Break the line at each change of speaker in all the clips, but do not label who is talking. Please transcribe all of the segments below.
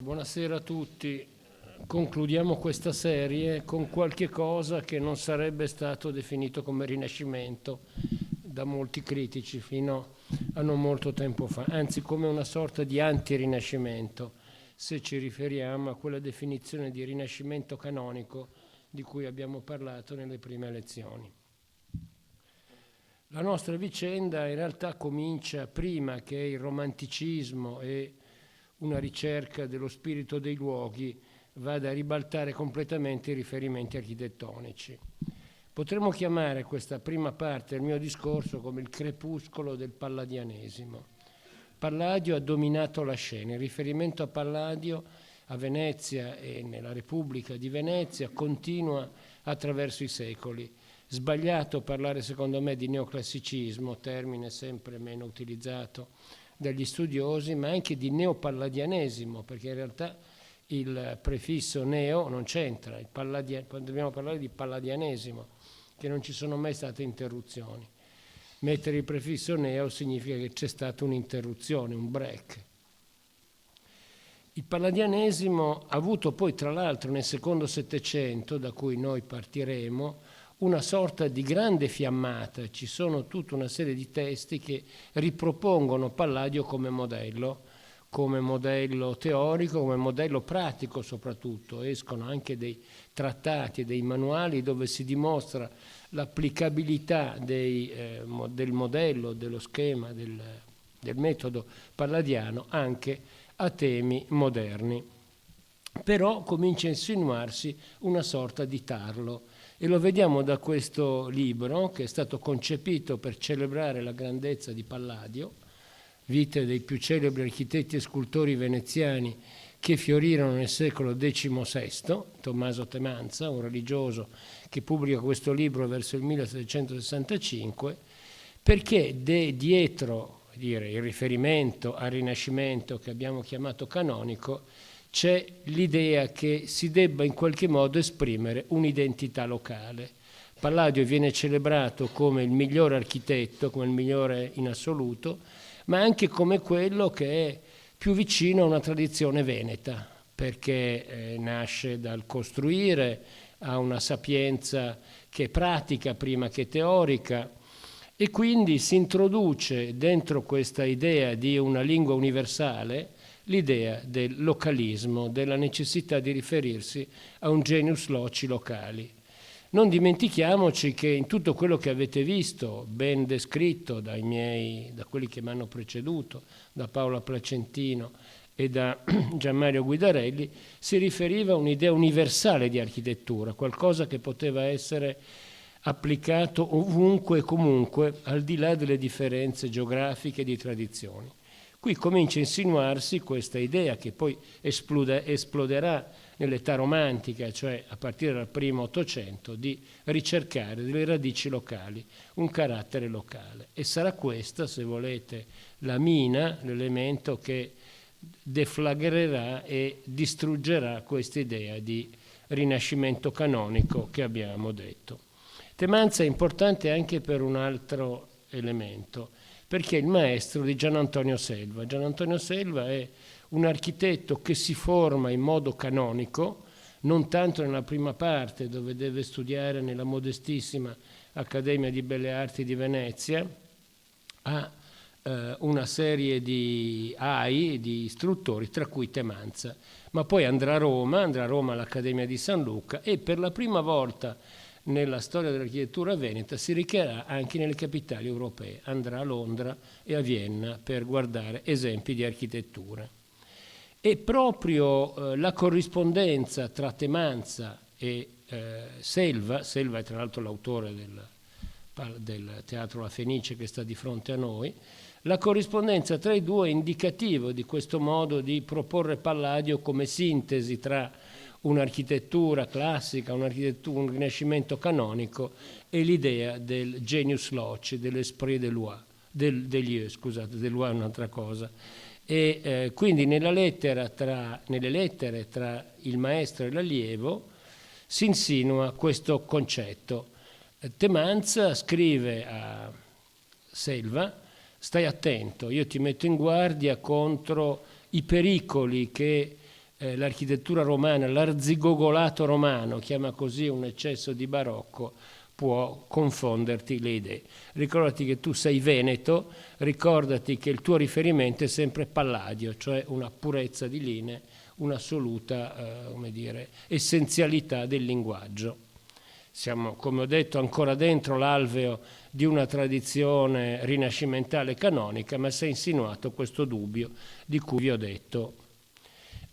Buonasera a tutti. Concludiamo questa serie con qualche cosa che non sarebbe stato definito come Rinascimento da molti critici fino a non molto tempo fa, anzi come una sorta di anti-Rinascimento, se ci riferiamo a quella definizione di Rinascimento canonico di cui abbiamo parlato nelle prime lezioni. La nostra vicenda in realtà comincia prima che il romanticismo e una ricerca dello spirito dei luoghi vada a ribaltare completamente i riferimenti architettonici. Potremmo chiamare questa prima parte del mio discorso come il crepuscolo del palladianesimo. Palladio ha dominato la scena, il riferimento a Palladio a Venezia e nella Repubblica di Venezia continua attraverso i secoli. Sbagliato parlare secondo me di neoclassicismo, termine sempre meno utilizzato dagli studiosi, ma anche di neopalladianesimo, perché in realtà il prefisso neo non c'entra, quando dobbiamo parlare di palladianesimo, che non ci sono mai state interruzioni. Mettere il prefisso neo significa che c'è stata un'interruzione, un break. Il palladianesimo ha avuto poi tra l'altro nel secondo Settecento, da cui noi partiremo, una sorta di grande fiammata. Ci sono tutta una serie di testi che ripropongono Palladio come modello teorico, come modello pratico soprattutto. Escono anche dei trattati e dei manuali dove si dimostra l'applicabilità del modello, dello schema, del metodo palladiano anche a temi moderni. Però comincia a insinuarsi una sorta di tarlo. E lo vediamo da questo libro che è stato concepito per celebrare la grandezza di Palladio, vite dei più celebri architetti e scultori veneziani che fiorirono nel secolo XVI, Tommaso Temanza, un religioso che pubblica questo libro verso il 1765, perché dietro il riferimento al Rinascimento che abbiamo chiamato canonico c'è l'idea che si debba in qualche modo esprimere un'identità locale. Palladio viene celebrato come il migliore architetto, come il migliore in assoluto, ma anche come quello che è più vicino a una tradizione veneta, perché nasce dal costruire, ha una sapienza che è pratica prima che teorica, e quindi si introduce dentro questa idea di una lingua universale l'idea del localismo, della necessità di riferirsi a un genius loci locali. Non dimentichiamoci che in tutto quello che avete visto, ben descritto da quelli che mi hanno preceduto, da Paola Placentino e da Gianmario Guidarelli, si riferiva a un'idea universale di architettura, qualcosa che poteva essere applicato ovunque e comunque, al di là delle differenze geografiche e di tradizioni. Qui comincia a insinuarsi questa idea che poi esploderà nell'età romantica, cioè a partire dal primo Ottocento, di ricercare delle radici locali, un carattere locale. E sarà questa, se volete, la mina, l'elemento che deflagrerà e distruggerà questa idea di rinascimento canonico che abbiamo detto. Temanza è importante anche per un altro elemento, perché è il maestro di Gian Antonio Selva. Gian Antonio Selva è un architetto che si forma in modo canonico, non tanto nella prima parte dove deve studiare nella modestissima Accademia di Belle Arti di Venezia, ha una serie di di istruttori, tra cui Temanza, ma poi andrà a Roma all'Accademia di San Luca e per la prima volta nella storia dell'architettura veneta si recherà anche nelle capitali europee, andrà a Londra e a Vienna per guardare esempi di architettura. E proprio la corrispondenza tra Temanza e Selva è tra l'altro l'autore del Teatro La Fenice che sta di fronte a noi, la corrispondenza tra i due è indicativo di questo modo di proporre Palladio come sintesi tra un'architettura classica, un rinascimento canonico e l'idea del genius loci, dell'esprit de loi, de loi è un'altra cosa. E quindi nelle lettere tra il maestro e l'allievo si insinua questo concetto. Temanza scrive a Selva: stai attento, io ti metto in guardia contro i pericoli che l'architettura romana, l'arzigogolato romano, chiama così un eccesso di barocco, può confonderti le idee. Ricordati che tu sei veneto, ricordati che il tuo riferimento è sempre Palladio, cioè una purezza di linee, un'assoluta essenzialità del linguaggio. Siamo, come ho detto, ancora dentro l'alveo di una tradizione rinascimentale canonica, ma si è insinuato questo dubbio di cui vi ho detto.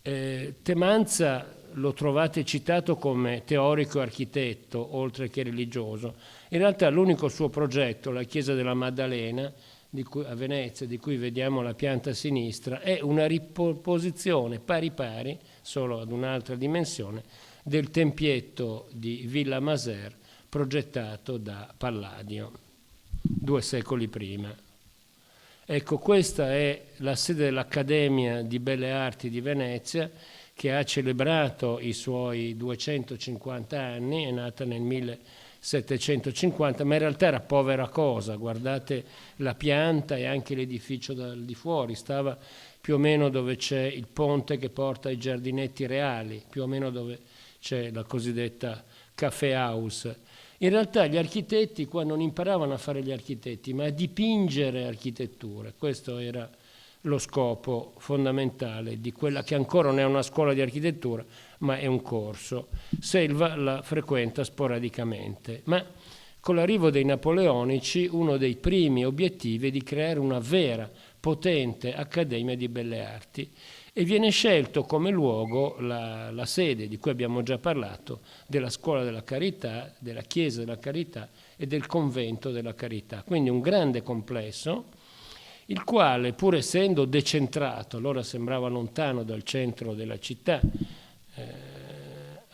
Temanza lo trovate citato come teorico e architetto, oltre che religioso. In realtà l'unico suo progetto, la chiesa della Maddalena, a Venezia, di cui vediamo la pianta a sinistra, è una riproposizione pari pari, solo ad un'altra dimensione, del tempietto di Villa Maser progettato da Palladio 2 secoli prima. Ecco, questa è la sede dell'Accademia di Belle Arti di Venezia, che ha celebrato i suoi 250 anni, è nata nel 1750, ma in realtà era povera cosa. Guardate la pianta e anche l'edificio dal di fuori, stava più o meno dove c'è il ponte che porta ai giardinetti reali, più o meno dove c'è la cosiddetta Café House. In realtà gli architetti qua non imparavano a fare gli architetti, ma a dipingere architetture. Questo era lo scopo fondamentale di quella che ancora non è una scuola di architettura, ma è un corso. Selva la frequenta sporadicamente, ma con l'arrivo dei napoleonici uno dei primi obiettivi è di creare una vera, potente Accademia di Belle Arti, e viene scelto come luogo la sede di cui abbiamo già parlato, della Scuola della Carità, della Chiesa della Carità e del Convento della Carità. Quindi un grande complesso, il quale, pur essendo decentrato, allora sembrava lontano dal centro della città,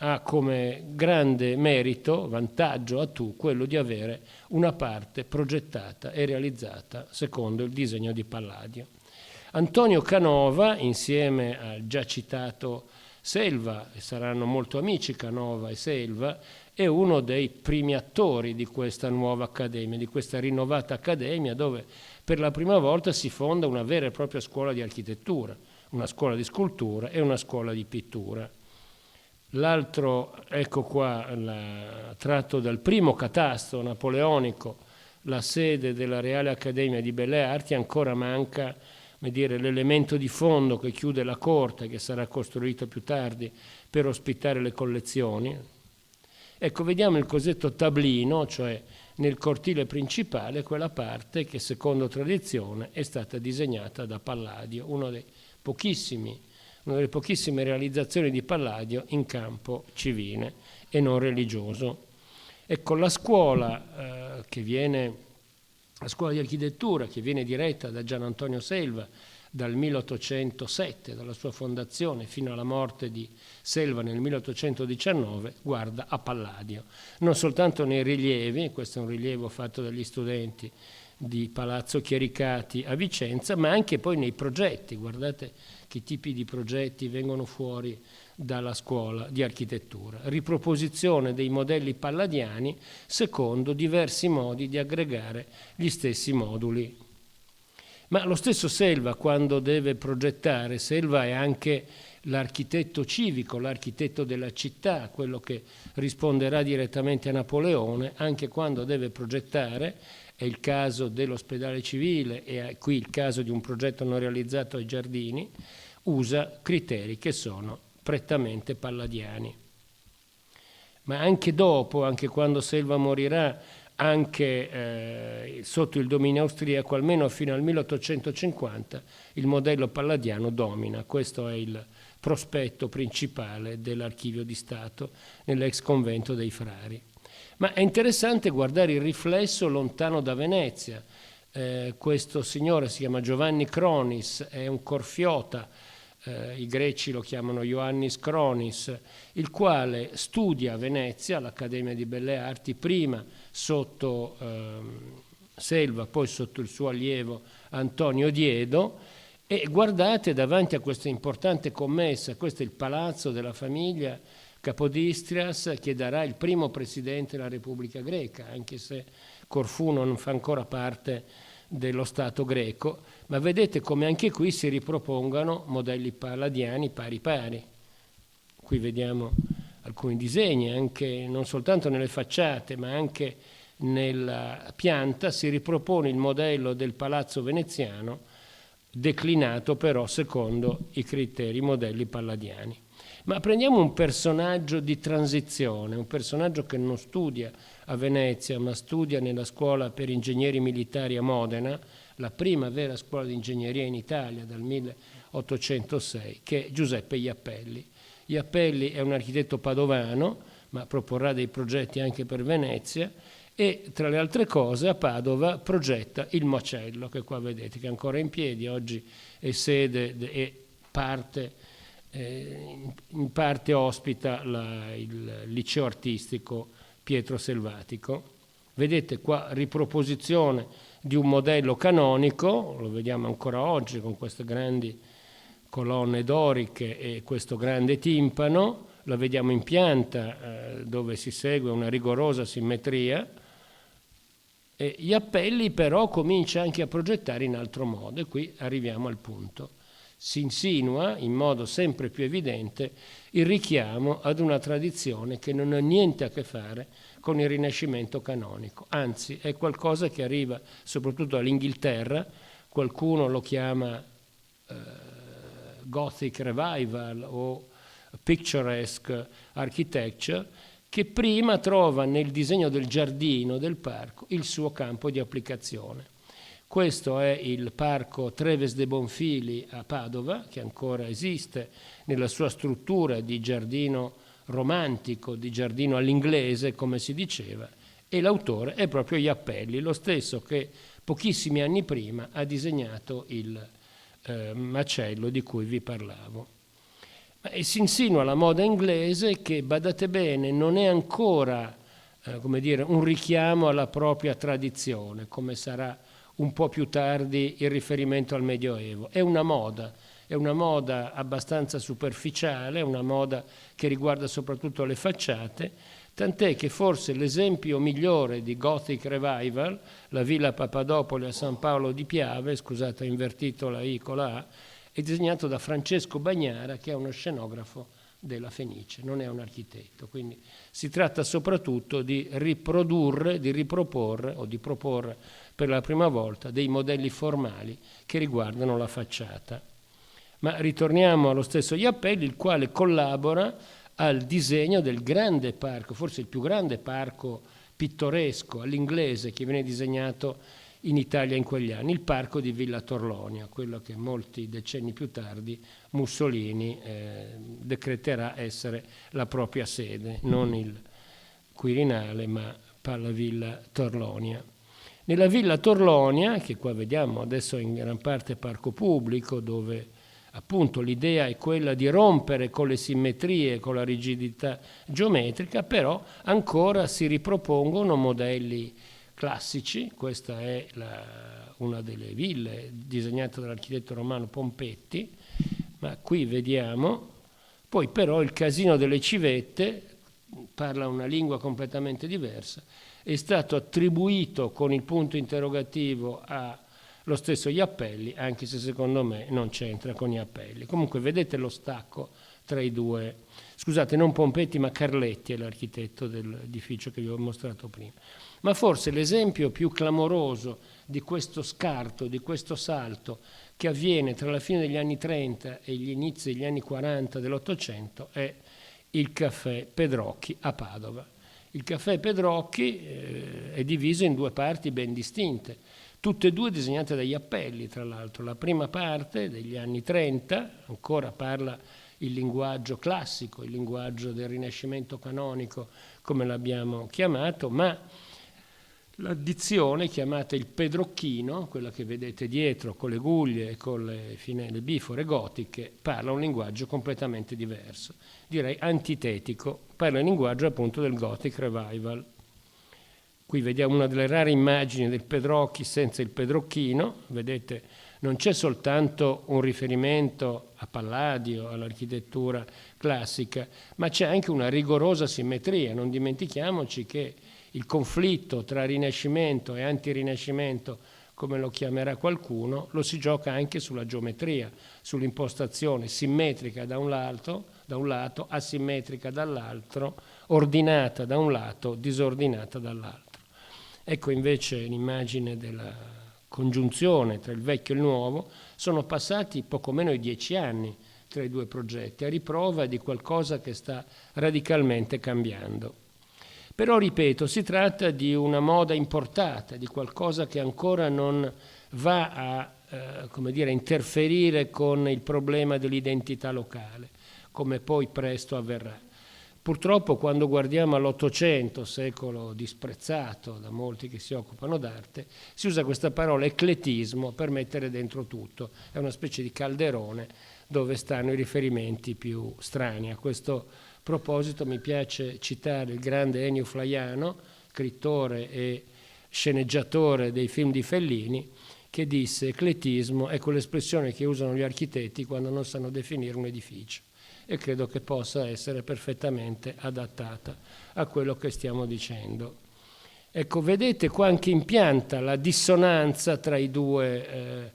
ha come grande merito, vantaggio quello di avere una parte progettata e realizzata secondo il disegno di Palladio. Antonio Canova, insieme al già citato Selva, e saranno molto amici Canova e Selva, è uno dei primi attori di questa nuova accademia, di questa rinnovata accademia, dove per la prima volta si fonda una vera e propria scuola di architettura, una scuola di scultura e una scuola di pittura. L'altro, ecco qua, tratto dal primo catasto napoleonico, la sede della Reale Accademia di Belle Arti, ancora manca l'elemento di fondo che chiude la corte, che sarà costruito più tardi per ospitare le collezioni. Ecco, vediamo il cosiddetto tablino, cioè nel cortile principale quella parte che secondo tradizione è stata disegnata da Palladio, una delle pochissime realizzazioni di Palladio in campo civile e non religioso. Ecco, la scuola la scuola di architettura che viene diretta da Gian Antonio Selva dal 1807, dalla sua fondazione fino alla morte di Selva nel 1819, guarda a Palladio. Non soltanto nei rilievi, questo è un rilievo fatto dagli studenti di Palazzo Chiericati a Vicenza, ma anche poi nei progetti. Guardate che tipi di progetti vengono fuori dalla scuola di architettura. Riproposizione dei modelli palladiani secondo diversi modi di aggregare gli stessi moduli. Ma lo stesso Selva, quando deve progettare, Selva è anche l'architetto civico, l'architetto della città, quello che risponderà direttamente a Napoleone, anche quando deve progettare. È il caso dell'ospedale civile e qui il caso di un progetto non realizzato ai giardini, usa criteri che sono prettamente palladiani. Ma anche dopo, anche quando Selva morirà, anche sotto il dominio austriaco, almeno fino al 1850, il modello palladiano domina. Questo è il prospetto principale dell'Archivio di Stato nell'ex convento dei Frari. Ma è interessante guardare il riflesso lontano da Venezia. Questo signore si chiama Giovanni Cronis, è un corfiota, i greci lo chiamano Ioannis Cronis, il quale studia a Venezia, all'Accademia di Belle Arti, prima sotto Selva, poi sotto il suo allievo Antonio Diedo, e guardate davanti a questa importante commessa, questo è il palazzo della famiglia Capodistrias, che darà il primo presidente della Repubblica Greca, anche se Corfù non fa ancora parte dello Stato greco, ma vedete come anche qui si ripropongano modelli palladiani pari pari. qui vediamo alcuni disegni, anche non soltanto nelle facciate, ma anche nella pianta si ripropone il modello del palazzo veneziano, declinato però secondo i criteri, i modelli palladiani. Ma prendiamo un personaggio di transizione, un personaggio che non studia a Venezia, ma studia nella scuola per ingegneri militari a Modena, la prima vera scuola di ingegneria in Italia dal 1806, che è Giuseppe Jappelli. Jappelli è un architetto padovano, ma proporrà dei progetti anche per Venezia, e tra le altre cose a Padova progetta il Macello, che qua vedete che è ancora in piedi, oggi è sede e in parte ospita il liceo artistico Pietro Selvatico. Vedete qua riproposizione di un modello canonico, lo vediamo ancora oggi con queste grandi colonne doriche e questo grande timpano, la vediamo in pianta dove si segue una rigorosa simmetria. E Jappelli però comincia anche a progettare in altro modo, e qui arriviamo al punto. Si insinua in modo sempre più evidente il richiamo ad una tradizione che non ha niente a che fare con il Rinascimento canonico, anzi è qualcosa che arriva soprattutto all'Inghilterra, qualcuno lo chiama Gothic Revival o Picturesque Architecture, che prima trova nel disegno del giardino, del parco, il suo campo di applicazione. Questo è il parco Treves de Bonfili a Padova, che ancora esiste nella sua struttura di giardino romantico, di giardino all'inglese, come si diceva, e l'autore è proprio Jappelli, lo stesso che pochissimi anni prima ha disegnato il macello di cui vi parlavo. E si insinua la moda inglese che, badate bene, non è ancora un richiamo alla propria tradizione, come sarà un po' più tardi il riferimento al Medioevo. È una moda abbastanza superficiale, è una moda che riguarda soprattutto le facciate, tant'è che forse l'esempio migliore di Gothic Revival, la Villa Papadopoli a San Paolo di Piave, scusate ho invertito la I con la A, è disegnato da Francesco Bagnara, che è uno scenografo della Fenice, non è un architetto, quindi si tratta soprattutto di riprodurre, di riproporre o di proporre per la prima volta dei modelli formali che riguardano la facciata. Ma ritorniamo allo stesso Jappelli, il quale collabora al disegno del grande parco, forse il più grande parco pittoresco all'inglese che viene disegnato in Italia in quegli anni, il parco di Villa Torlonia, quello che molti decenni più tardi Mussolini decreterà essere la propria sede, non il Quirinale ma la Villa Torlonia. Nella Villa Torlonia, che qua vediamo adesso in gran parte parco pubblico, dove appunto l'idea è quella di rompere con le simmetrie, con la rigidità geometrica, però ancora si ripropongono modelli classici. Questa è una delle ville disegnate dall'architetto romano Pompetti, ma qui vediamo, poi però il casino delle civette parla una lingua completamente diversa, è stato attribuito con il punto interrogativo allo stesso Jappelli, anche se secondo me non c'entra con Jappelli. Comunque vedete lo stacco tra i due, scusate, non Pompetti ma Carletti è l'architetto dell'edificio che vi ho mostrato prima. Ma forse l'esempio più clamoroso di questo scarto, di questo salto che avviene tra la fine degli anni 30 e gli inizi degli anni 40 dell'Ottocento è il caffè Pedrocchi a Padova. Il caffè Pedrocchi è diviso in due parti ben distinte, tutte e due disegnate da Jappelli, tra l'altro. La prima parte degli anni 30 ancora parla il linguaggio classico, il linguaggio del Rinascimento canonico, come l'abbiamo chiamato, ma l'addizione chiamata il pedrocchino, quella che vedete dietro con le guglie e con le finelle bifore gotiche, parla un linguaggio completamente diverso, direi antitetico, parla il linguaggio appunto del Gothic Revival. Qui vediamo una delle rare immagini del Pedrocchi senza il pedrocchino, vedete non c'è soltanto un riferimento a Palladio, all'architettura classica, ma c'è anche una rigorosa simmetria, non dimentichiamoci che il conflitto tra Rinascimento e antirinascimento, come lo chiamerà qualcuno, lo si gioca anche sulla geometria, sull'impostazione simmetrica da un lato, da un lato, asimmetrica dall'altro, ordinata da un lato, disordinata dall'altro. Ecco invece l'immagine della congiunzione tra il vecchio e il nuovo. Sono passati poco meno di 10 anni tra i due progetti, a riprova di qualcosa che sta radicalmente cambiando. Però, ripeto, si tratta di una moda importata, di qualcosa che ancora non va a interferire con il problema dell'identità locale, come poi presto avverrà. Purtroppo quando guardiamo all'Ottocento, secolo disprezzato da molti che si occupano d'arte, si usa questa parola ecletismo per mettere dentro tutto. È una specie di calderone dove stanno i riferimenti più strani. A questo proposito mi piace citare il grande Ennio Flaiano, scrittore e sceneggiatore dei film di Fellini, che disse: ecletismo è quell'espressione che usano gli architetti quando non sanno definire un edificio, e credo che possa essere perfettamente adattata a quello che stiamo dicendo. Ecco, vedete qua anche impianta la dissonanza tra le due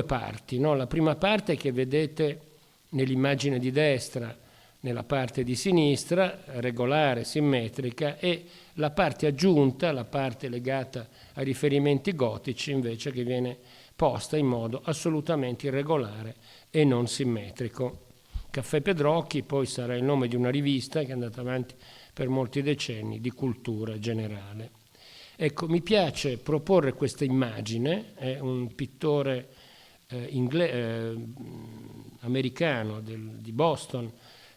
parti, no? La prima parte che vedete nell'immagine di destra, nella parte di sinistra, regolare, simmetrica, e la parte aggiunta, la parte legata ai riferimenti gotici, invece, che viene posta in modo assolutamente irregolare e non simmetrico. Caffè Pedrocchi poi sarà il nome di una rivista che è andata avanti per molti decenni di cultura generale. Ecco, mi piace proporre questa immagine, è un pittore americano di Boston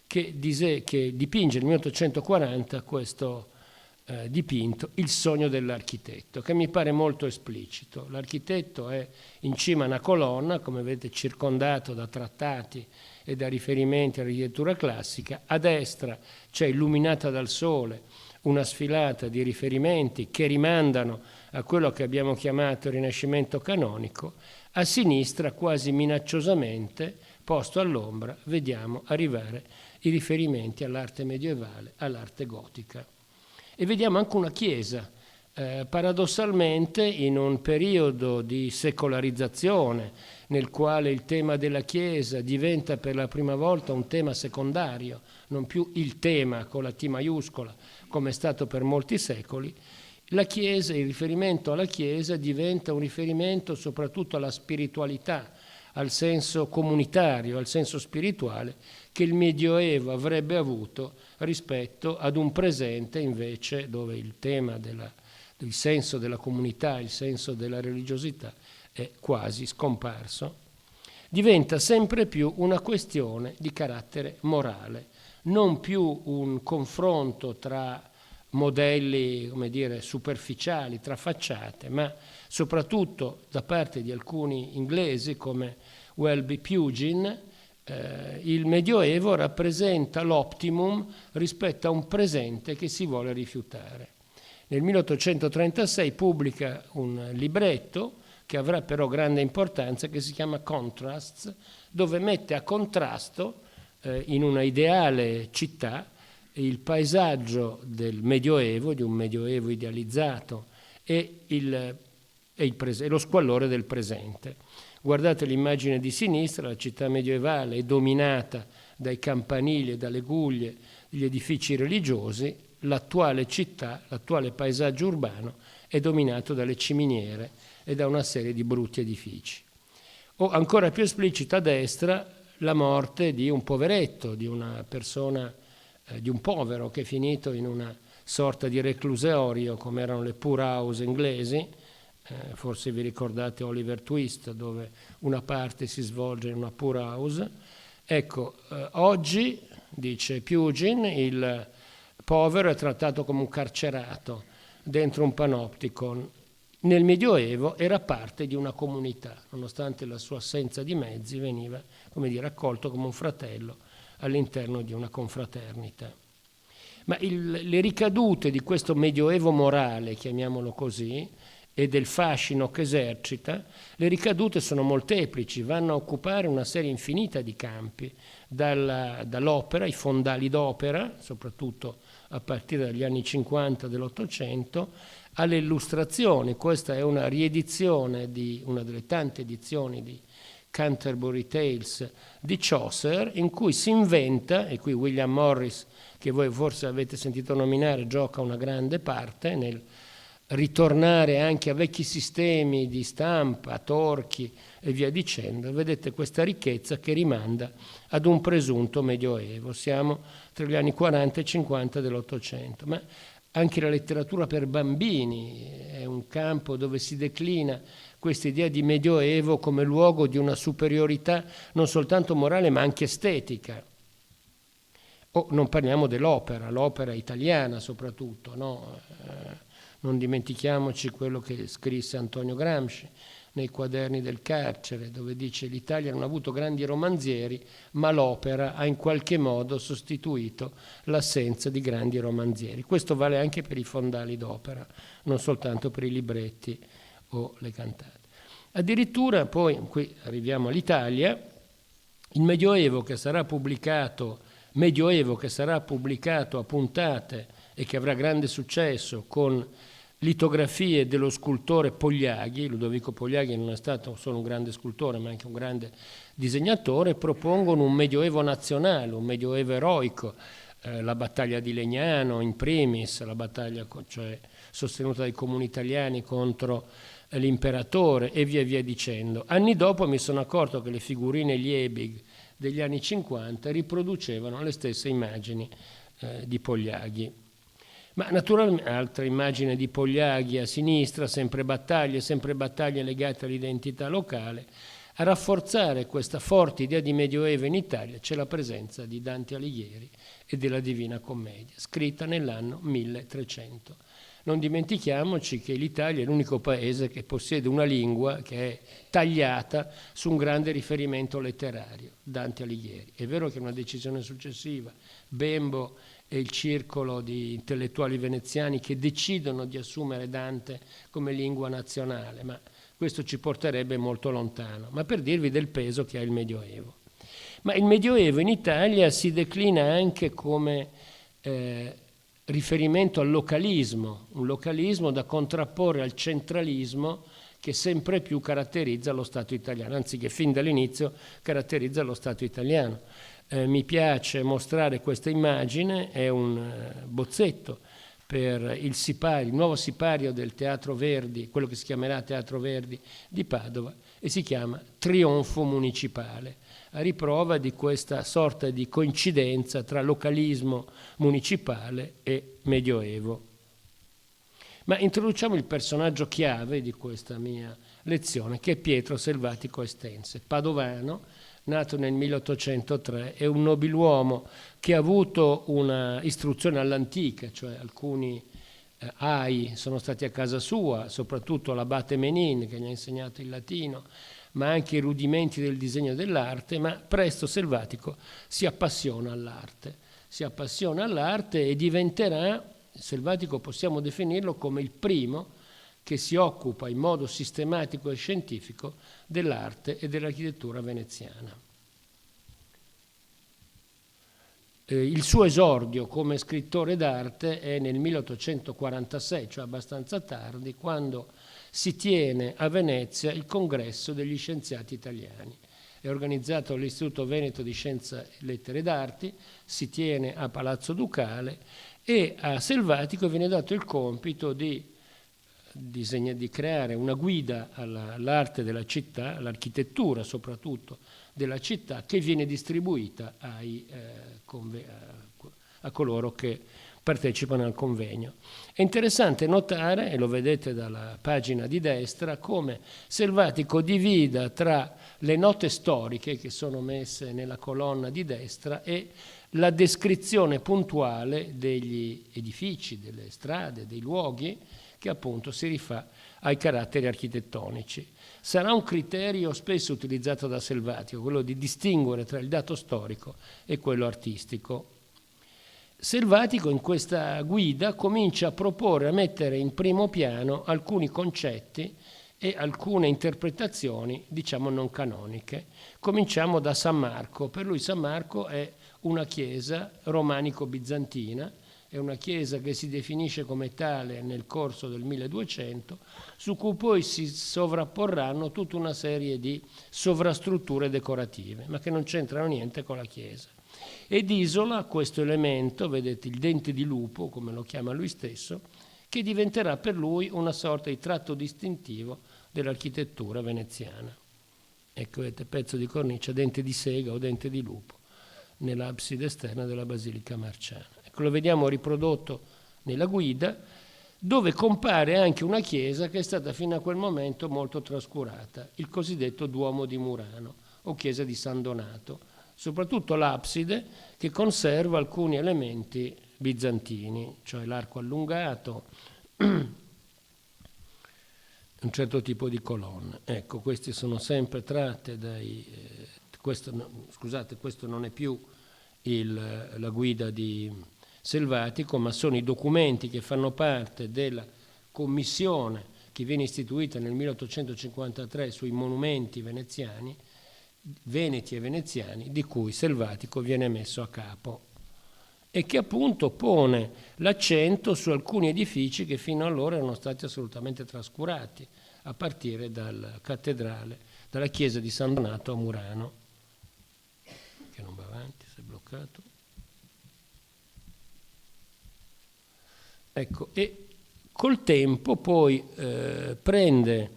che dipinge nel 1840 questo dipinto, Il sogno dell'architetto, che mi pare molto esplicito. L'architetto è in cima a una colonna, come vedete, circondato da trattati e da riferimenti all'architettura classica. A destra c'è, illuminata dal sole, una sfilata di riferimenti che rimandano a quello che abbiamo chiamato il Rinascimento canonico. A sinistra, quasi minacciosamente, posto all'ombra, vediamo arrivare i riferimenti all'arte medievale, all'arte gotica. E vediamo anche una chiesa, paradossalmente in un periodo di secolarizzazione, nel quale il tema della chiesa diventa per la prima volta un tema secondario, non più il tema con la T maiuscola, come è stato per molti secoli. La chiesa, il riferimento alla chiesa diventa un riferimento soprattutto alla spiritualità, al senso comunitario, al senso spirituale che il Medioevo avrebbe avuto rispetto ad un presente invece dove il tema del senso della comunità, il senso della religiosità è quasi scomparso. Diventa sempre più una questione di carattere morale, non più un confronto tra modelli, superficiali, tra facciate, ma soprattutto da parte di alcuni inglesi come Welby Pugin, il Medioevo rappresenta l'optimum rispetto a un presente che si vuole rifiutare. Nel 1836 pubblica un libretto che avrà però grande importanza, che si chiama Contrasts, dove mette a contrasto in una ideale città il paesaggio del Medioevo, di un Medioevo idealizzato, e lo squallore del presente. Guardate l'immagine di sinistra, la città medievale è dominata dai campanili e dalle guglie degli edifici religiosi, l'attuale città, l'attuale paesaggio urbano è dominato dalle ciminiere e da una serie di brutti edifici. O ancora più esplicita a destra la morte di un poveretto, di una persona, di un povero che è finito in una sorta di reclusorio come erano le poor house inglesi. Forse vi ricordate Oliver Twist, dove una parte si svolge in una poor house. Ecco, oggi, dice Pugin, il povero è trattato come un carcerato dentro un panopticon. Nel Medioevo era parte di una comunità, nonostante la sua assenza di mezzi, veniva, accolto come un fratello all'interno di una confraternita. Ma le ricadute di questo Medioevo morale, chiamiamolo così, e del fascino che esercita, le ricadute sono molteplici, vanno a occupare una serie infinita di campi, dall'opera, i fondali d'opera, soprattutto a partire dagli anni 50 dell'Ottocento, alle illustrazioni. Questa è una riedizione di una delle tante edizioni di Canterbury Tales di Chaucer, in cui si inventa, e qui William Morris, che voi forse avete sentito nominare, gioca una grande parte nel ritornare anche a vecchi sistemi di stampa, torchi e via dicendo. Vedete questa ricchezza che rimanda ad un presunto medioevo. Siamo tra gli anni 40 e 50 dell'Ottocento, ma anche la letteratura per bambini è un campo dove si declina questa idea di medioevo come luogo di una superiorità non soltanto morale ma anche estetica. Non parliamo dell'opera, l'opera italiana soprattutto, no? Non dimentichiamoci quello che scrisse Antonio Gramsci nei Quaderni del carcere, dove dice: l'Italia non ha avuto grandi romanzieri, ma l'opera ha in qualche modo sostituito l'assenza di grandi romanzieri. Questo vale anche per i fondali d'opera, non soltanto per i libretti o le cantate. Addirittura poi, qui arriviamo all'Italia, il Medioevo che sarà pubblicato a puntate e che avrà grande successo con litografie dello scultore Pogliaghi. Ludovico Pogliaghi non è stato solo un grande scultore ma anche un grande disegnatore, propongono un medioevo nazionale, un medioevo eroico, la battaglia di Legnano in primis, la battaglia cioè sostenuta dai comuni italiani contro l'imperatore e via dicendo. Anni dopo mi sono accorto che le figurine Liebig degli anni 50 riproducevano le stesse immagini di Pogliaghi. Ma naturalmente altra immagine di Pogliaghi a sinistra, sempre battaglie legate all'identità locale. A rafforzare questa forte idea di Medioevo in Italia c'è la presenza di Dante Alighieri e della Divina Commedia, scritta nell'anno 1300. Non dimentichiamoci che l'Italia è l'unico paese che possiede una lingua che è tagliata su un grande riferimento letterario, Dante Alighieri. È vero che è una decisione successiva, Bembo e il circolo di intellettuali veneziani che decidono di assumere Dante come lingua nazionale, ma questo ci porterebbe molto lontano. Ma per dirvi del peso che ha il Medioevo. Ma il Medioevo in Italia si declina anche come riferimento al localismo, un localismo da contrapporre al centralismo che sempre più caratterizza lo Stato italiano, anzi che fin dall'inizio caratterizza lo Stato italiano. Mi piace mostrare questa immagine, è un bozzetto per il nuovo sipario del Teatro Verdi, quello che si chiamerà Teatro Verdi di Padova, e si chiama Trionfo Municipale, a riprova di questa sorta di coincidenza tra localismo municipale e Medioevo. Ma introduciamo il personaggio chiave di questa mia lezione, che è Pietro Selvatico Estense, padovano, nato nel 1803, è un nobiluomo che ha avuto una istruzione all'antica, cioè alcuni ai sono stati a casa sua, soprattutto l'abate Menin che gli ha insegnato il latino, ma anche i rudimenti del disegno dell'arte, ma presto Selvatico si appassiona all'arte e diventerà, Selvatico possiamo definirlo come il primo che si occupa in modo sistematico e scientifico dell'arte e dell'architettura veneziana. Il suo esordio come scrittore d'arte è nel 1846, cioè abbastanza tardi, quando si tiene a Venezia il congresso degli scienziati italiani. È organizzato all'Istituto Veneto di Scienze, Lettere ed Arti, si tiene a Palazzo Ducale e a Selvatico viene dato il compito di creare una guida all'arte della città, all'architettura soprattutto della città, che viene distribuita a coloro che partecipano al convegno. È interessante notare, e lo vedete dalla pagina di destra, come Selvatico divida tra le note storiche che sono messe nella colonna di destra e la descrizione puntuale degli edifici, delle strade, dei luoghi, che appunto si rifà ai caratteri architettonici. Sarà un criterio spesso utilizzato da Selvatico, quello di distinguere tra il dato storico e quello artistico. Selvatico in questa guida comincia a proporre, a mettere in primo piano alcuni concetti e alcune interpretazioni, diciamo, non canoniche. Cominciamo da San Marco. Per lui San Marco è una chiesa romanico-bizantina è una chiesa che si definisce come tale nel corso del 1200, su cui poi si sovrapporranno tutta una serie di sovrastrutture decorative, ma che non c'entrano niente con la chiesa. Ed isola questo elemento, vedete, il dente di lupo, come lo chiama lui stesso, che diventerà per lui una sorta di tratto distintivo dell'architettura veneziana. Ecco, vedete, pezzo di cornice, dente di sega o dente di lupo, nell'abside esterna della Basilica Marciana. Ecco, lo vediamo riprodotto nella guida, dove compare anche una chiesa che è stata fino a quel momento molto trascurata, il cosiddetto Duomo di Murano o chiesa di San Donato, soprattutto l'abside che conserva alcuni elementi bizantini, cioè l'arco allungato, un certo tipo di colonne. Ecco, queste sono sempre tratte dai... questo non è più la guida di Selvatico, ma sono i documenti che fanno parte della commissione che viene istituita nel 1853 sui monumenti veneziani, veneti e veneziani, di cui Selvatico viene messo a capo e che appunto pone l'accento su alcuni edifici che fino allora erano stati assolutamente trascurati, a partire dalla cattedrale, dalla chiesa di San Donato a Murano, che non va avanti, si è bloccato. Ecco, e col tempo poi prende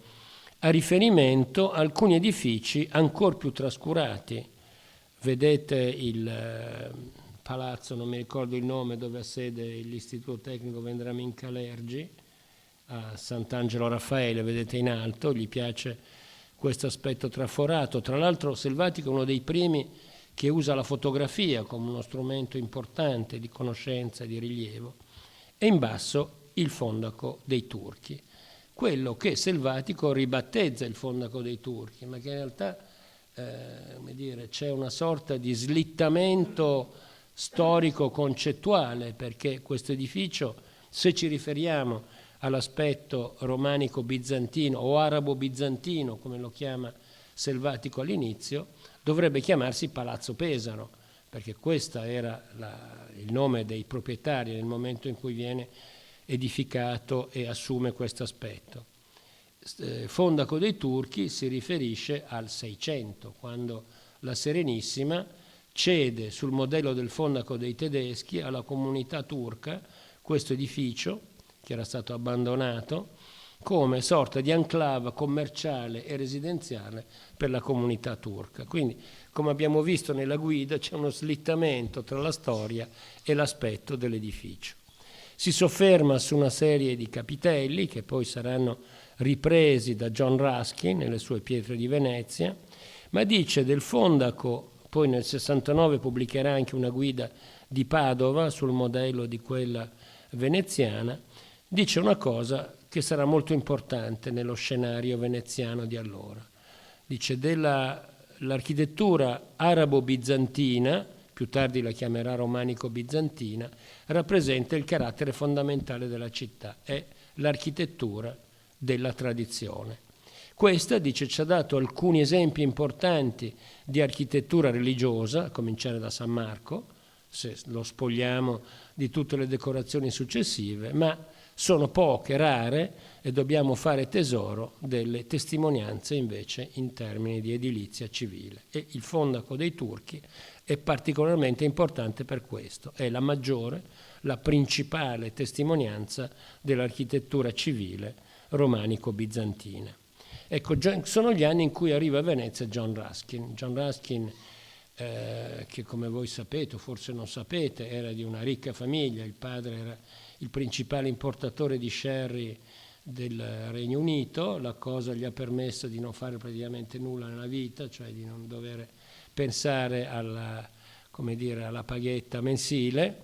a riferimento alcuni edifici ancora più trascurati. Vedete il palazzo, non mi ricordo il nome, dove ha sede l'Istituto Tecnico Vendramin Calergi, a Sant'Angelo Raffaele, vedete in alto, gli piace questo aspetto traforato. Tra l'altro Selvatico è uno dei primi che usa la fotografia come uno strumento importante di conoscenza e di rilievo, e in basso il Fondaco dei Turchi, quello che Selvatico ribattezza il Fondaco dei Turchi, ma che in realtà c'è una sorta di slittamento storico-concettuale, perché questo edificio, se ci riferiamo all'aspetto romanico-bizantino o arabo-bizantino, come lo chiama Selvatico all'inizio, dovrebbe chiamarsi Palazzo Pesaro, perché questo era il nome dei proprietari nel momento in cui viene edificato e assume questo aspetto. Fondaco dei Turchi si riferisce al 600, quando la Serenissima cede sul modello del Fondaco dei Tedeschi alla comunità turca questo edificio, che era stato abbandonato, come sorta di enclave commerciale e residenziale per la comunità turca. Quindi, come abbiamo visto nella guida, c'è uno slittamento tra la storia e l'aspetto dell'edificio. Si sofferma su una serie di capitelli che poi saranno ripresi da John Ruskin nelle sue Pietre di Venezia, ma dice del Fondaco, poi nel 69 pubblicherà anche una guida di Padova sul modello di quella veneziana, dice una cosa che sarà molto importante nello scenario veneziano di allora. Dice l'architettura arabo-bizantina, più tardi la chiamerà romanico-bizantina, rappresenta il carattere fondamentale della città, è l'architettura della tradizione. Questa, dice, ci ha dato alcuni esempi importanti di architettura religiosa, a cominciare da San Marco, se lo spogliamo di tutte le decorazioni successive, ma sono poche, rare, e dobbiamo fare tesoro delle testimonianze invece in termini di edilizia civile. E il Fondaco dei Turchi è particolarmente importante per questo, è la maggiore, la principale testimonianza dell'architettura civile romanico-bizantina. Ecco, sono gli anni in cui arriva a Venezia John Ruskin. John Ruskin, che come voi sapete o forse non sapete, era di una ricca famiglia, il padre era il principale importatore di sherry del Regno Unito, la cosa gli ha permesso di non fare praticamente nulla nella vita, cioè di non dover pensare alla paghetta mensile,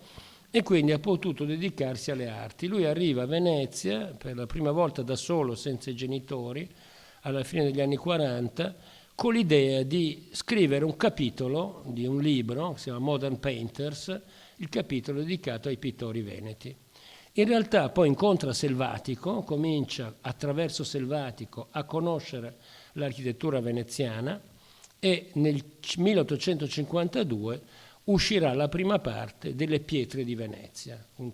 e quindi ha potuto dedicarsi alle arti. Lui arriva a Venezia per la prima volta da solo, senza i genitori, alla fine degli anni 40, con l'idea di scrivere un capitolo di un libro, che si chiama Modern Painters, il capitolo dedicato ai pittori veneti. In realtà poi incontra Selvatico, comincia attraverso Selvatico a conoscere l'architettura veneziana e nel 1852 uscirà la prima parte delle Pietre di Venezia, un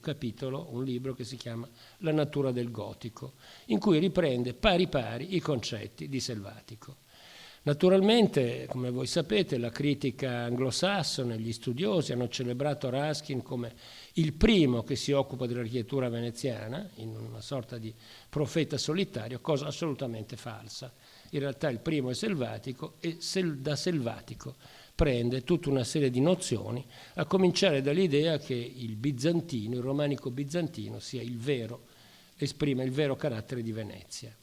libro che si chiama La natura del gotico, in cui riprende pari pari i concetti di selvatico. Naturalmente, come voi sapete, la critica anglosassone, gli studiosi hanno celebrato Ruskin come il primo che si occupa dell'architettura veneziana, in una sorta di profeta solitario, cosa assolutamente falsa. In realtà il primo è selvatico e da selvatico prende tutta una serie di nozioni, a cominciare dall'idea che il bizantino, il romanico bizantino, esprime il vero carattere di Venezia.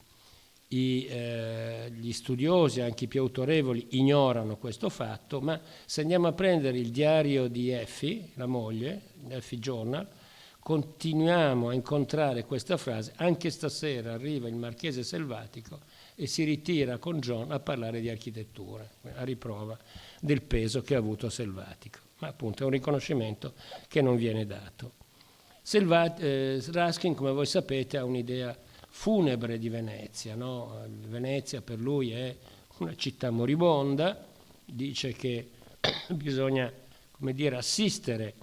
Gli studiosi, anche i più autorevoli, ignorano questo fatto, ma se andiamo a prendere il diario di Effie, la moglie, Effie Journal, continuiamo a incontrare questa frase: anche stasera arriva il marchese selvatico e si ritira con John a parlare di architettura, a riprova del peso che ha avuto selvatico. Ma appunto è un riconoscimento che non viene dato. Ruskin, come voi sapete, ha un'idea funebre di Venezia, no? Venezia per lui è una città moribonda, dice che bisogna, assistere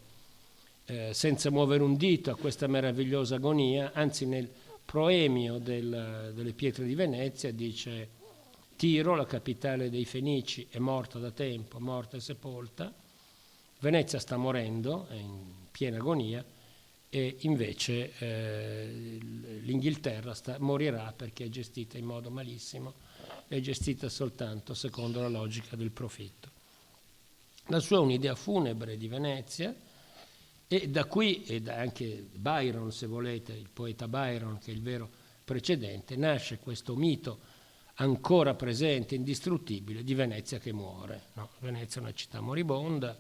senza muovere un dito a questa meravigliosa agonia, anzi nel proemio delle Pietre di Venezia dice: Tiro, la capitale dei Fenici, è morta da tempo, morta e sepolta, Venezia sta morendo, è in piena agonia, e invece l'Inghilterra morirà perché è gestita in modo malissimo, è gestita soltanto secondo la logica del profitto. La sua è un'idea funebre di Venezia, e da qui, e da anche Byron, se volete, il poeta Byron, che è il vero precedente, nasce questo mito ancora presente, indistruttibile, di Venezia che muore. No? Venezia è una città moribonda,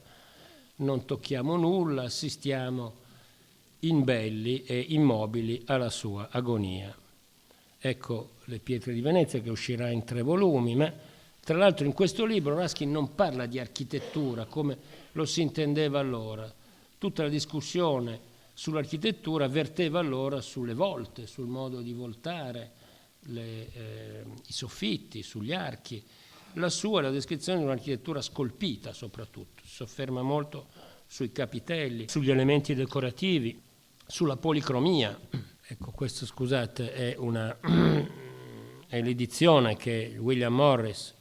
non tocchiamo nulla, assistiamo imbelli e immobili alla sua agonia. Ecco Le Pietre di Venezia, che uscirà in 3 volumi, ma tra l'altro in questo libro Ruskin non parla di architettura come lo si intendeva allora. Tutta la discussione sull'architettura verteva allora sulle volte, sul modo di voltare, i soffitti, sugli archi. La sua è la descrizione di un'architettura scolpita soprattutto, si sofferma molto sui capitelli, sugli elementi decorativi, sulla policromia. Ecco, questo, scusate, è l'edizione che William Morris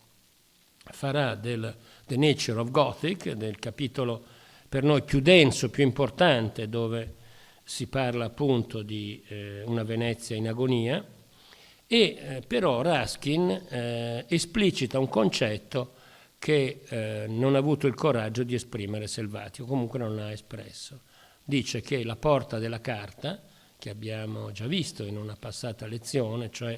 farà del The Nature of Gothic, del capitolo per noi più denso, più importante, dove si parla appunto di una Venezia in agonia, e però Ruskin esplicita un concetto che non ha avuto il coraggio di esprimere Selvatico, comunque non l'ha espresso. Dice che la porta della carta, che abbiamo già visto in una passata lezione, cioè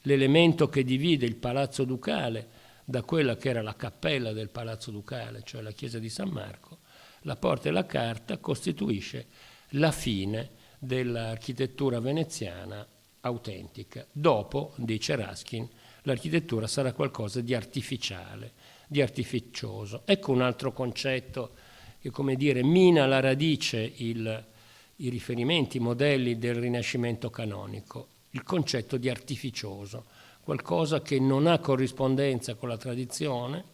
l'elemento che divide il Palazzo Ducale da quella che era la cappella del Palazzo Ducale, cioè la chiesa di San Marco, la porta della carta costituisce la fine dell'architettura veneziana autentica. Dopo, dice Ruskin, l'architettura sarà qualcosa di artificiale, di artificioso. Ecco un altro concetto che, come dire, mina alla radice i riferimenti, i modelli del Rinascimento canonico, il concetto di artificioso, qualcosa che non ha corrispondenza con la tradizione,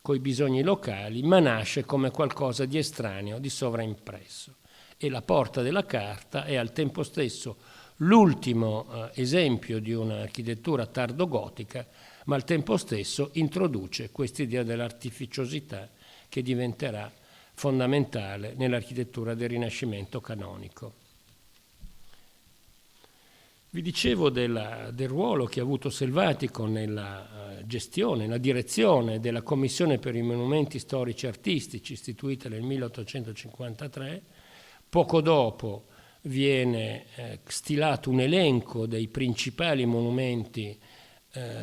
con i bisogni locali, ma nasce come qualcosa di estraneo, di sovraimpresso. E la porta della carta è al tempo stesso l'ultimo esempio di un'architettura tardogotica, ma al tempo stesso introduce quest'idea dell'artificiosità che diventerà fondamentale nell'architettura del Rinascimento canonico. Vi dicevo del ruolo che ha avuto Selvatico nella gestione, nella direzione della Commissione per i monumenti storici e artistici istituita nel 1853. Poco dopo viene stilato un elenco dei principali monumenti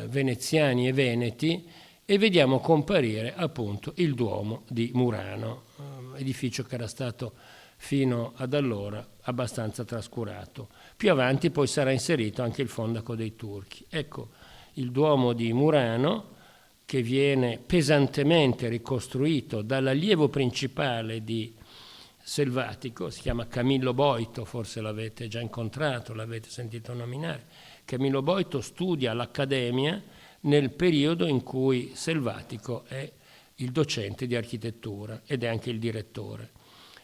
veneziani e veneti e vediamo comparire appunto il Duomo di Murano, edificio che era stato fino ad allora abbastanza trascurato. Più avanti poi sarà inserito anche il Fondaco dei Turchi. Ecco il Duomo di Murano, che viene pesantemente ricostruito dall'allievo principale di Selvatico, si chiama Camillo Boito, forse l'avete già incontrato, l'avete sentito nominare. Camillo Boito studia all'Accademia nel periodo in cui Selvatico è il docente di architettura ed è anche il direttore.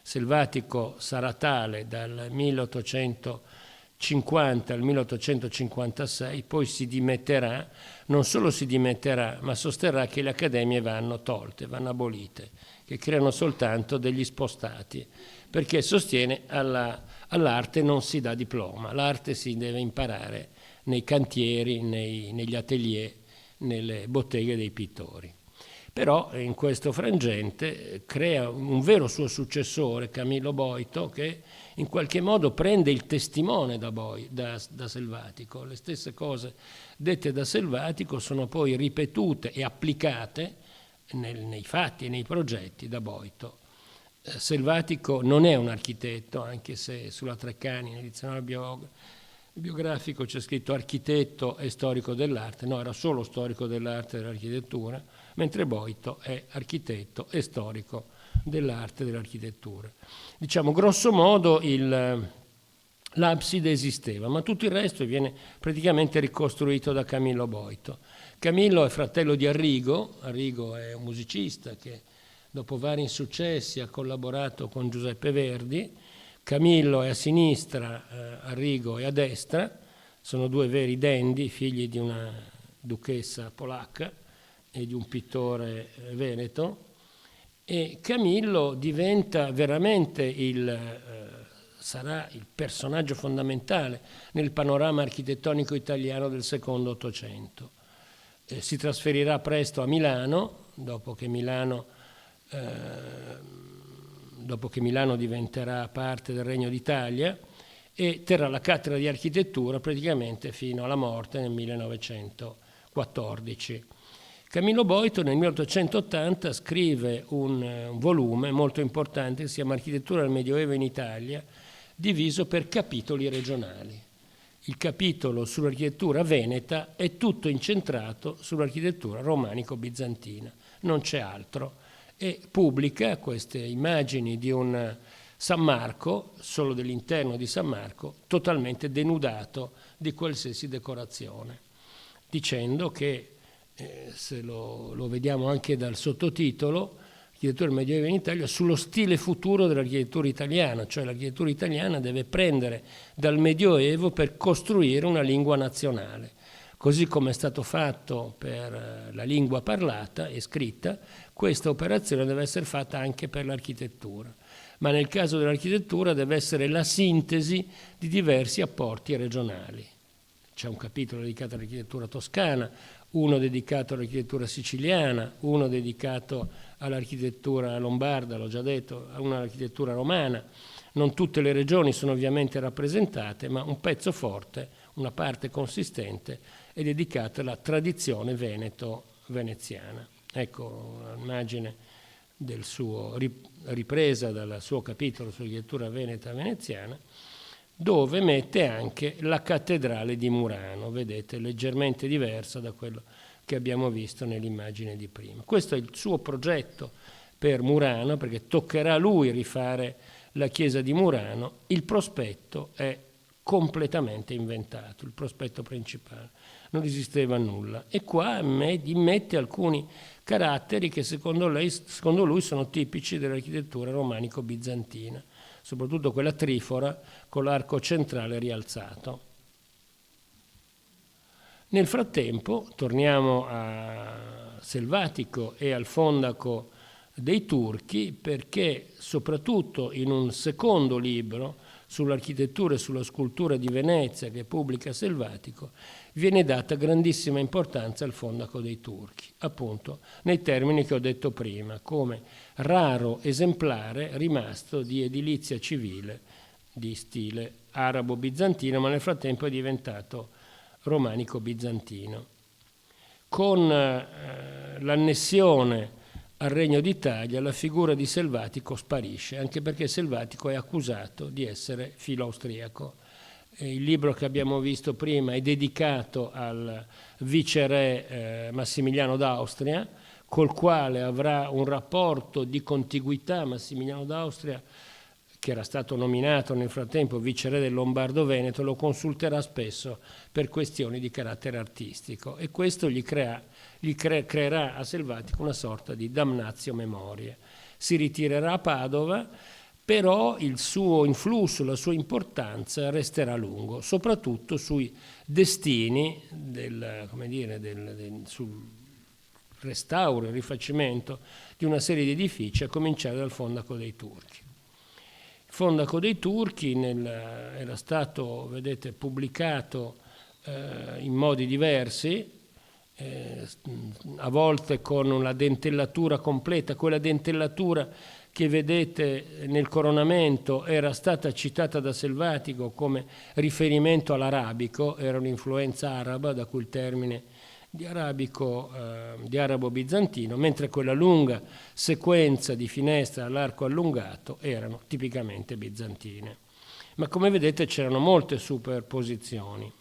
Selvatico sarà tale dal 1850 al 1856, poi si dimetterà, non solo si dimetterà, ma sosterrà che le accademie vanno tolte, vanno abolite, che creano soltanto degli spostati, perché sostiene all'arte non si dà diploma, l'arte si deve imparare nei cantieri, negli atelier, nelle botteghe dei pittori. Però in questo frangente crea un vero suo successore, Camillo Boito, che in qualche modo prende il testimone da Selvatico. Le stesse cose dette da Selvatico sono poi ripetute e applicate nei fatti e nei progetti da Boito. Selvatico non è un architetto, anche se sulla Treccani, nel dizionario biografico c'è scritto architetto e storico dell'arte, no, era solo storico dell'arte e dell'architettura, mentre Boito è architetto e storico dell'arte e dell'architettura. Diciamo, grosso modo l'abside esisteva, ma tutto il resto viene praticamente ricostruito da Camillo Boito. Camillo è fratello di Arrigo è un musicista che dopo vari insuccessi ha collaborato con Giuseppe Verdi. Camillo è a sinistra, Arrigo è a destra, sono due veri dandy, figli di una duchessa polacca e di un pittore veneto, e Camillo diventa veramente sarà il personaggio fondamentale nel panorama architettonico italiano del secondo Ottocento. Si trasferirà presto a Milano, dopo che Milano diventerà parte del Regno d'Italia, e terrà la cattedra di architettura praticamente fino alla morte nel 1914. Camillo Boito nel 1880 scrive un volume molto importante che si chiama Architettura del Medioevo in Italia, diviso per capitoli regionali. Il capitolo sull'architettura veneta è tutto incentrato sull'architettura romanico-bizantina, non c'è altro, e pubblica queste immagini di un San Marco, solo dell'interno di San Marco, totalmente denudato di qualsiasi decorazione, dicendo che, se lo vediamo anche dal sottotitolo, Architettura del Medioevo in Italia, sullo stile futuro dell'architettura italiana, cioè l'architettura italiana deve prendere dal Medioevo per costruire una lingua nazionale. Così come è stato fatto per la lingua parlata e scritta, questa operazione deve essere fatta anche per l'architettura. Ma nel caso dell'architettura deve essere la sintesi di diversi apporti regionali. C'è un capitolo dedicato all'architettura toscana, uno dedicato all'architettura siciliana, uno dedicato all'architettura lombarda, l'ho già detto, uno all'architettura romana. Non tutte le regioni sono ovviamente rappresentate, ma un pezzo forte, una parte consistente, è dedicata alla tradizione veneto-veneziana. Ecco l'immagine del suo, ripresa dal suo capitolo sull'architettura veneta-veneziana, dove mette anche la cattedrale di Murano, vedete, leggermente diversa da quello che abbiamo visto nell'immagine di prima. Questo è il suo progetto per Murano, perché toccherà a lui rifare la chiesa di Murano. Il prospetto è completamente inventato, il prospetto principale, non esisteva nulla, e qua mette alcuni caratteri che secondo lui sono tipici dell'architettura romanico-bizantina, soprattutto quella trifora con l'arco centrale rialzato. Nel frattempo torniamo a Selvatico e al fondaco dei Turchi, perché soprattutto in un secondo libro sull'architettura e sulla scultura di Venezia che pubblica Selvatico viene data grandissima importanza al fondaco dei Turchi, appunto nei termini che ho detto prima, come raro esemplare rimasto di edilizia civile di stile arabo-bizantino, ma nel frattempo è diventato romanico-bizantino. Con l'annessione al Regno d'Italia la figura di Selvatico sparisce, anche perché Selvatico è accusato di essere filo-austriaco. Il libro che abbiamo visto prima è dedicato al viceré Massimiliano d'Austria, col quale avrà un rapporto di contiguità Massimiliano d'Austria che era stato nominato nel frattempo viceré del Lombardo-Veneto, lo consulterà spesso per questioni di carattere artistico, e questo gli creerà a Selvatico una sorta di damnatio memoriae. Si ritirerà a Padova, però il suo influsso, la sua importanza resterà a lungo, soprattutto sui destini sul restauro e rifacimento di una serie di edifici, a cominciare dal Fondaco dei Turchi. Il Fondaco dei Turchi era stato, vedete, pubblicato in modi diversi, a volte con la dentellatura completa. Quella dentellatura che vedete nel coronamento era stata citata da Selvatico come riferimento all'arabico, era un'influenza araba, da cui il termine di arabo bizantino, mentre quella lunga sequenza di finestre all'arco allungato erano tipicamente bizantine. Ma come vedete c'erano molte superposizioni.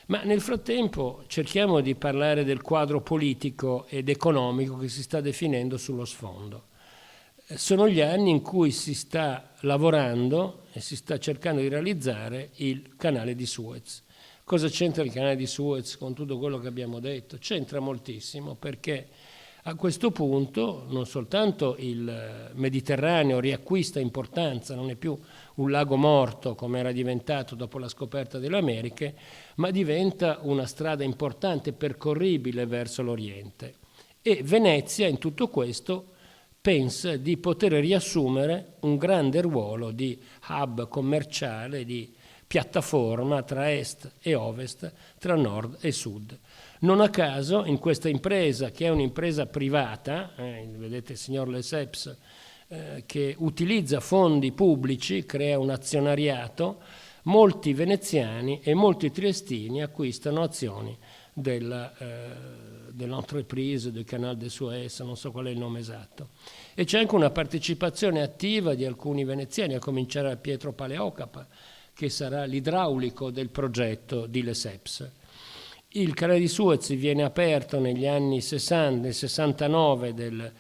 Ma nel frattempo cerchiamo di parlare del quadro politico ed economico che si sta definendo sullo sfondo. Sono gli anni in cui si sta lavorando e si sta cercando di realizzare il canale di Suez. Cosa c'entra il canale di Suez con tutto quello che abbiamo detto? C'entra moltissimo, perché a questo punto non soltanto il Mediterraneo riacquista importanza, non è più un lago morto come era diventato dopo la scoperta delle Americhe, ma diventa una strada importante percorribile verso l'Oriente. E Venezia in tutto questo pensa di poter riassumere un grande ruolo di hub commerciale, di piattaforma tra est e ovest, tra nord e sud. Non a caso in questa impresa, che è un'impresa privata, vedete il signor Lesseps che utilizza fondi pubblici, crea un azionariato, molti veneziani e molti triestini acquistano azioni dell'entreprise del Canal de Suez, non so qual è il nome esatto. E c'è anche una partecipazione attiva di alcuni veneziani, a cominciare da Pietro Paleocapa, che sarà l'idraulico del progetto di Lesseps. Il canale di Suez viene aperto negli anni 60, nel 69 del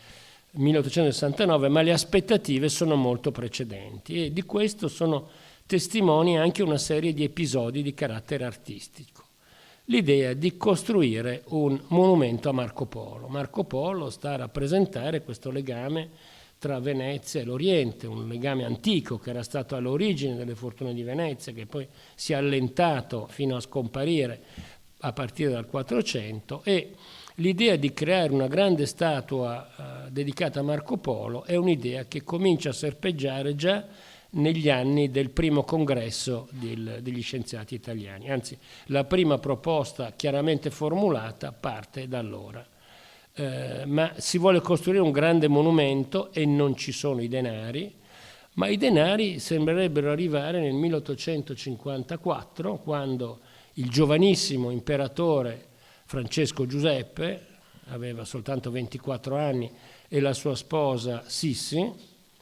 1869, ma le aspettative sono molto precedenti, e di questo sono testimoni anche una serie di episodi di carattere artistico. L'idea di costruire un monumento a Marco Polo. Marco Polo sta a rappresentare questo legame tra Venezia e l'Oriente, un legame antico che era stato all'origine delle fortune di Venezia, che poi si è allentato fino a scomparire a partire dal 400, e l'idea di creare una grande statua dedicata a Marco Polo è un'idea che comincia a serpeggiare già negli anni del primo congresso degli scienziati italiani. Anzi, la prima proposta chiaramente formulata parte da allora. Ma si vuole costruire un grande monumento e non ci sono i denari, ma i denari sembrerebbero arrivare nel 1854, quando il giovanissimo imperatore Francesco Giuseppe, aveva soltanto 24 anni, e la sua sposa Sissi,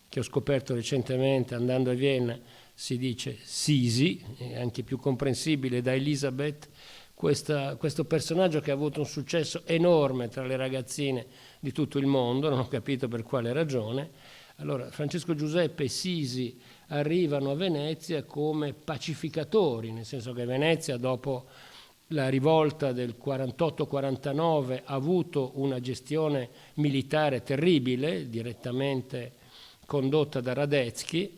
che ho scoperto recentemente andando a Vienna si dice Sisi, è anche più comprensibile da Elisabeth, questo personaggio che ha avuto un successo enorme tra le ragazzine di tutto il mondo, non ho capito per quale ragione. Allora Francesco Giuseppe e Sisi arrivano a Venezia come pacificatori, nel senso che Venezia dopo la rivolta del 48-49 ha avuto una gestione militare terribile, direttamente condotta da Radetzky.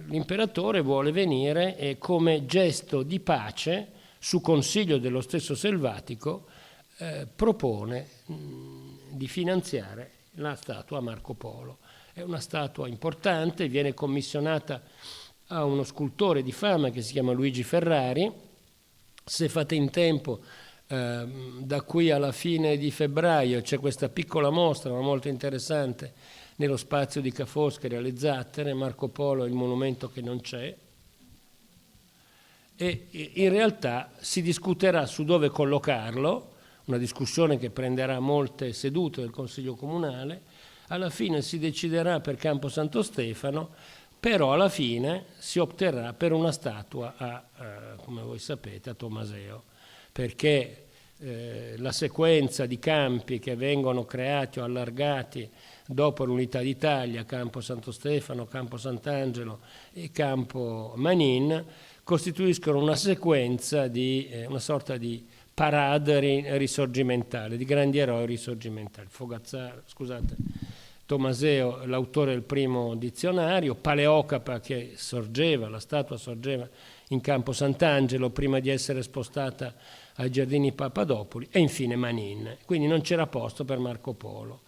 L'imperatore vuole venire e come gesto di pace, su consiglio dello stesso Selvatico, propone di finanziare la statua a Marco Polo. È una statua importante, viene commissionata a uno scultore di fama che si chiama Luigi Ferrari. Se fate in tempo, da qui alla fine di febbraio c'è questa piccola mostra, ma molto interessante, nello spazio di Ca' Foscari alle Zattere. Marco Polo è il monumento che non c'è, e in realtà si discuterà su dove collocarlo, una discussione che prenderà molte sedute del Consiglio Comunale. Alla fine si deciderà per Campo Santo Stefano, però alla fine si opterà per una statua come voi sapete, a Tomaseo, perché la sequenza di campi che vengono creati o allargati dopo l'Unità d'Italia, Campo Santo Stefano, Campo Sant'Angelo e Campo Manin, costituiscono una sequenza di una sorta di parade risorgimentale, di grandi eroi risorgimentali. Fogazzaro, scusate, Tomaseo, l'autore del primo dizionario, Paleocapa che sorgeva, la statua sorgeva in Campo Sant'Angelo prima di essere spostata ai Giardini Papadopoli, e infine Manin. Quindi non c'era posto per Marco Polo.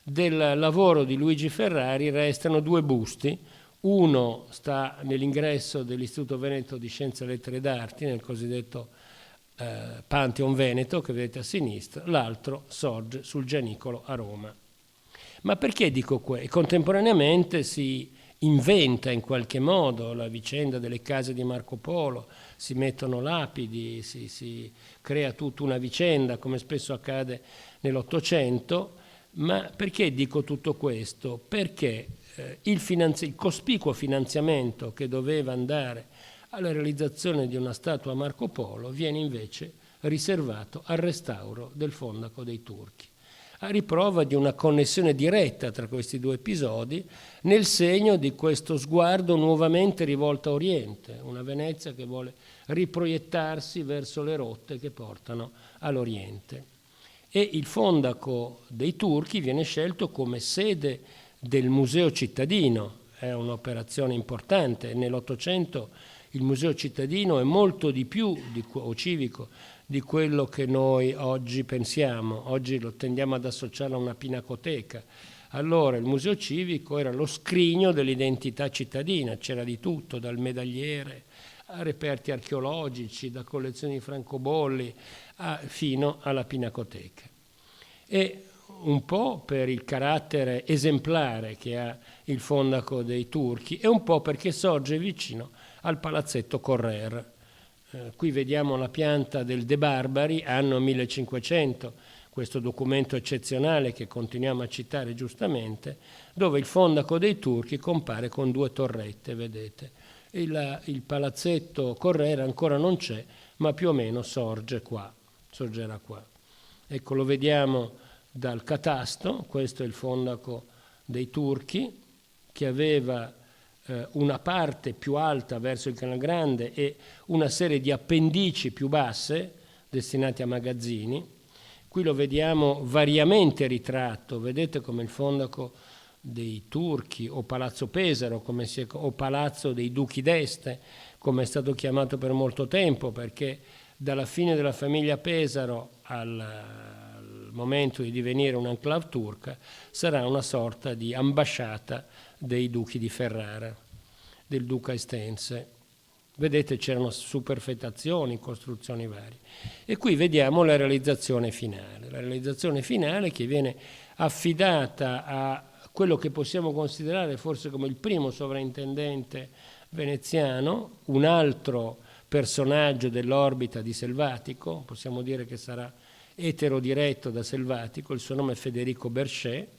Del lavoro di Luigi Ferrari restano 2 busti, uno sta nell'ingresso dell'Istituto Veneto di Scienze, Lettere ed Arti, nel cosiddetto Pantheon Veneto, che vedete a sinistra, l'altro sorge sul Gianicolo a Roma. Ma perché dico questo? Contemporaneamente si inventa in qualche modo la vicenda delle case di Marco Polo, si mettono lapidi, si crea tutta una vicenda, come spesso accade nell'Ottocento. Ma perché dico tutto questo? Perché il cospicuo finanziamento che doveva andare alla realizzazione di una statua a Marco Polo viene invece riservato al restauro del Fondaco dei Turchi, a riprova di una connessione diretta tra questi 2 episodi, nel segno di questo sguardo nuovamente rivolto a Oriente, una Venezia che vuole riproiettarsi verso le rotte che portano all'Oriente. E il Fondaco dei Turchi viene scelto come sede del Museo Cittadino, è un'operazione importante. Nell'Ottocento il Museo Cittadino è molto di più, o civico, di quello che noi oggi pensiamo. Oggi lo tendiamo ad associare a una pinacoteca. Allora il Museo Civico era lo scrigno dell'identità cittadina, c'era di tutto, dal medagliere a reperti archeologici, da collezioni di francobolli fino alla pinacoteca. E un po' per il carattere esemplare che ha il Fondaco dei Turchi e un po' perché sorge vicino al palazzetto Correr. Qui vediamo la pianta del De Barbari, anno 1500, questo documento eccezionale che continuiamo a citare giustamente, dove il Fondaco dei Turchi compare con 2 torrette, vedete. Il palazzetto Correr ancora non c'è, ma più o meno sorgerà qua. Ecco, lo vediamo dal catasto, questo è il Fondaco dei Turchi, che aveva una parte più alta verso il Canal Grande e una serie di appendici più basse destinati a magazzini. Qui lo vediamo variamente ritratto, vedete come il Fondaco dei Turchi o Palazzo Pesaro o Palazzo dei Duchi d'Este, come è stato chiamato per molto tempo, perché dalla fine della famiglia Pesaro al momento di divenire un'enclave turca sarà una sorta di ambasciata dei duchi di Ferrara, del duca estense. Vedete, c'erano superfettazioni, costruzioni varie. E qui vediamo la realizzazione finale che viene affidata a quello che possiamo considerare forse come il primo sovrintendente veneziano, un altro personaggio dell'orbita di Selvatico, possiamo dire che sarà eterodiretto da Selvatico, il suo nome è Federico Berchet.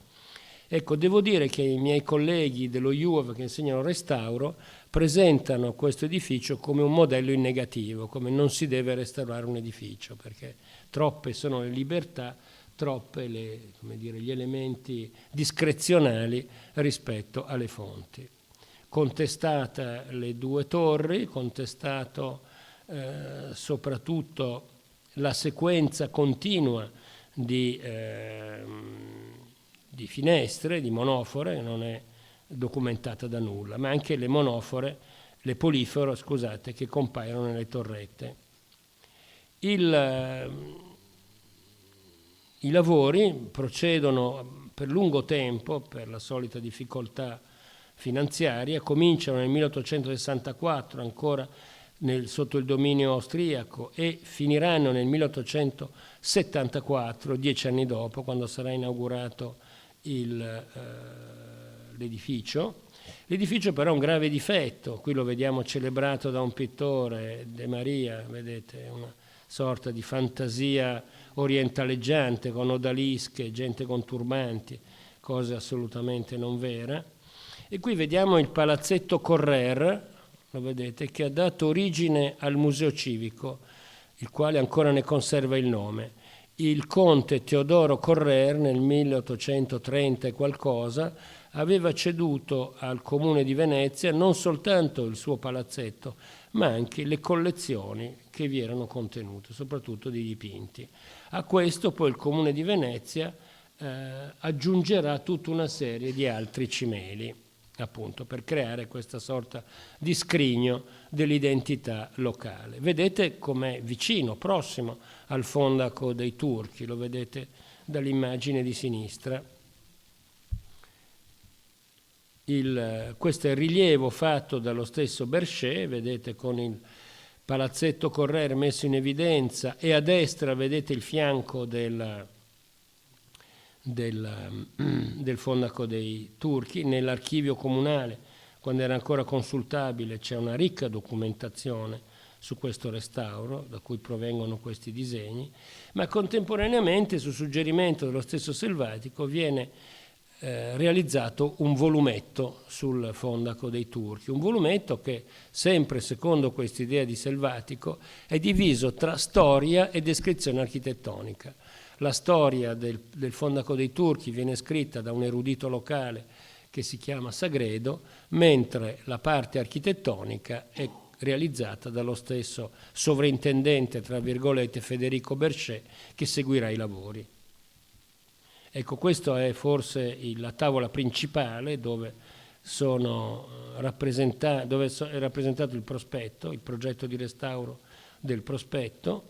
Ecco, devo dire che i miei colleghi dello IUAV che insegnano restauro presentano questo edificio come un modello in negativo, come non si deve restaurare un edificio, perché troppe sono le libertà, troppe gli elementi discrezionali rispetto alle fonti. Contestate le 2 torri, contestato soprattutto la sequenza continua di finestre, di monofore, non è documentata da nulla, ma anche le monofore, le polifore, scusate, che compaiono nelle torrette. I lavori procedono per lungo tempo, per la solita difficoltà finanziaria, cominciano nel 1864, ancora sotto il dominio austriaco, e finiranno nel 1874, 10 anni dopo, quando sarà inaugurato l'edificio. L'edificio però ha un grave difetto, qui lo vediamo celebrato da un pittore, De Maria, vedete, una sorta di fantasia orientaleggiante con odalische, gente con turbanti, cosa assolutamente non vera. E qui vediamo il palazzetto Correr, lo vedete, che ha dato origine al Museo Civico. il quale ancora ne conserva il nome. Il conte Teodoro Correr nel 1830 e qualcosa aveva ceduto al Comune di Venezia non soltanto il suo palazzetto, ma anche le collezioni che vi erano contenute, soprattutto di dipinti. A questo poi il Comune di Venezia aggiungerà tutta una serie di altri cimeli, appunto, per creare questa sorta di scrigno dell'identità locale. Vedete com'è vicino, prossimo al Fondaco dei Turchi, lo vedete dall'immagine di sinistra. Questo è il rilievo fatto dallo stesso Berchet, vedete, con il palazzetto Correr messo in evidenza, e a destra vedete il fianco del Fondaco dei Turchi. Nell'archivio comunale, quando era ancora consultabile, c'è una ricca documentazione su questo restauro, da cui provengono questi disegni, ma contemporaneamente, su suggerimento dello stesso Selvatico, viene realizzato un volumetto sul Fondaco dei Turchi, un volumetto che, sempre secondo quest'idea di Selvatico, è diviso tra storia e descrizione architettonica. La storia del Fondaco dei Turchi viene scritta da un erudito locale che si chiama Sagredo, mentre la parte architettonica è realizzata dallo stesso sovrintendente, tra virgolette, Federico Berchet, che seguirà i lavori. Ecco, questa è forse la tavola principale dove è rappresentato il prospetto, il progetto di restauro del prospetto,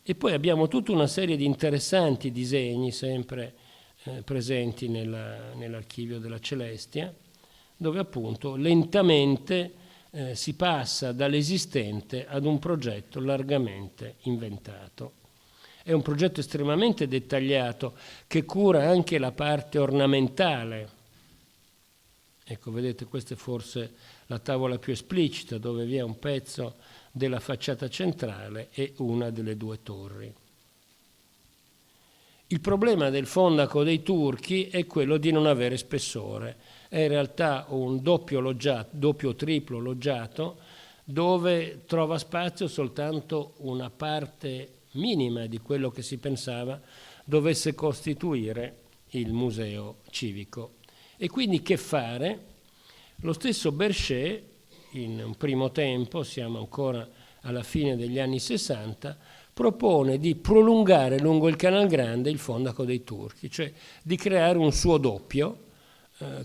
e poi abbiamo tutta una serie di interessanti disegni sempre presenti nell'archivio della Celestia, dove appunto lentamente si passa dall'esistente ad un progetto largamente inventato. È un progetto estremamente dettagliato che cura anche la parte ornamentale. Ecco, vedete, questa è forse la tavola più esplicita, dove vi è un pezzo della facciata centrale e una delle due torri. Il problema del Fondaco dei Turchi è quello di non avere spessore. È in realtà un doppio o triplo loggiato, dove trova spazio soltanto una parte minima di quello che si pensava dovesse costituire il museo civico. E quindi che fare? Lo stesso Berchet, in un primo tempo, siamo ancora alla fine degli anni 60, propone di prolungare lungo il Canal Grande il Fondaco dei Turchi, cioè di creare un suo doppio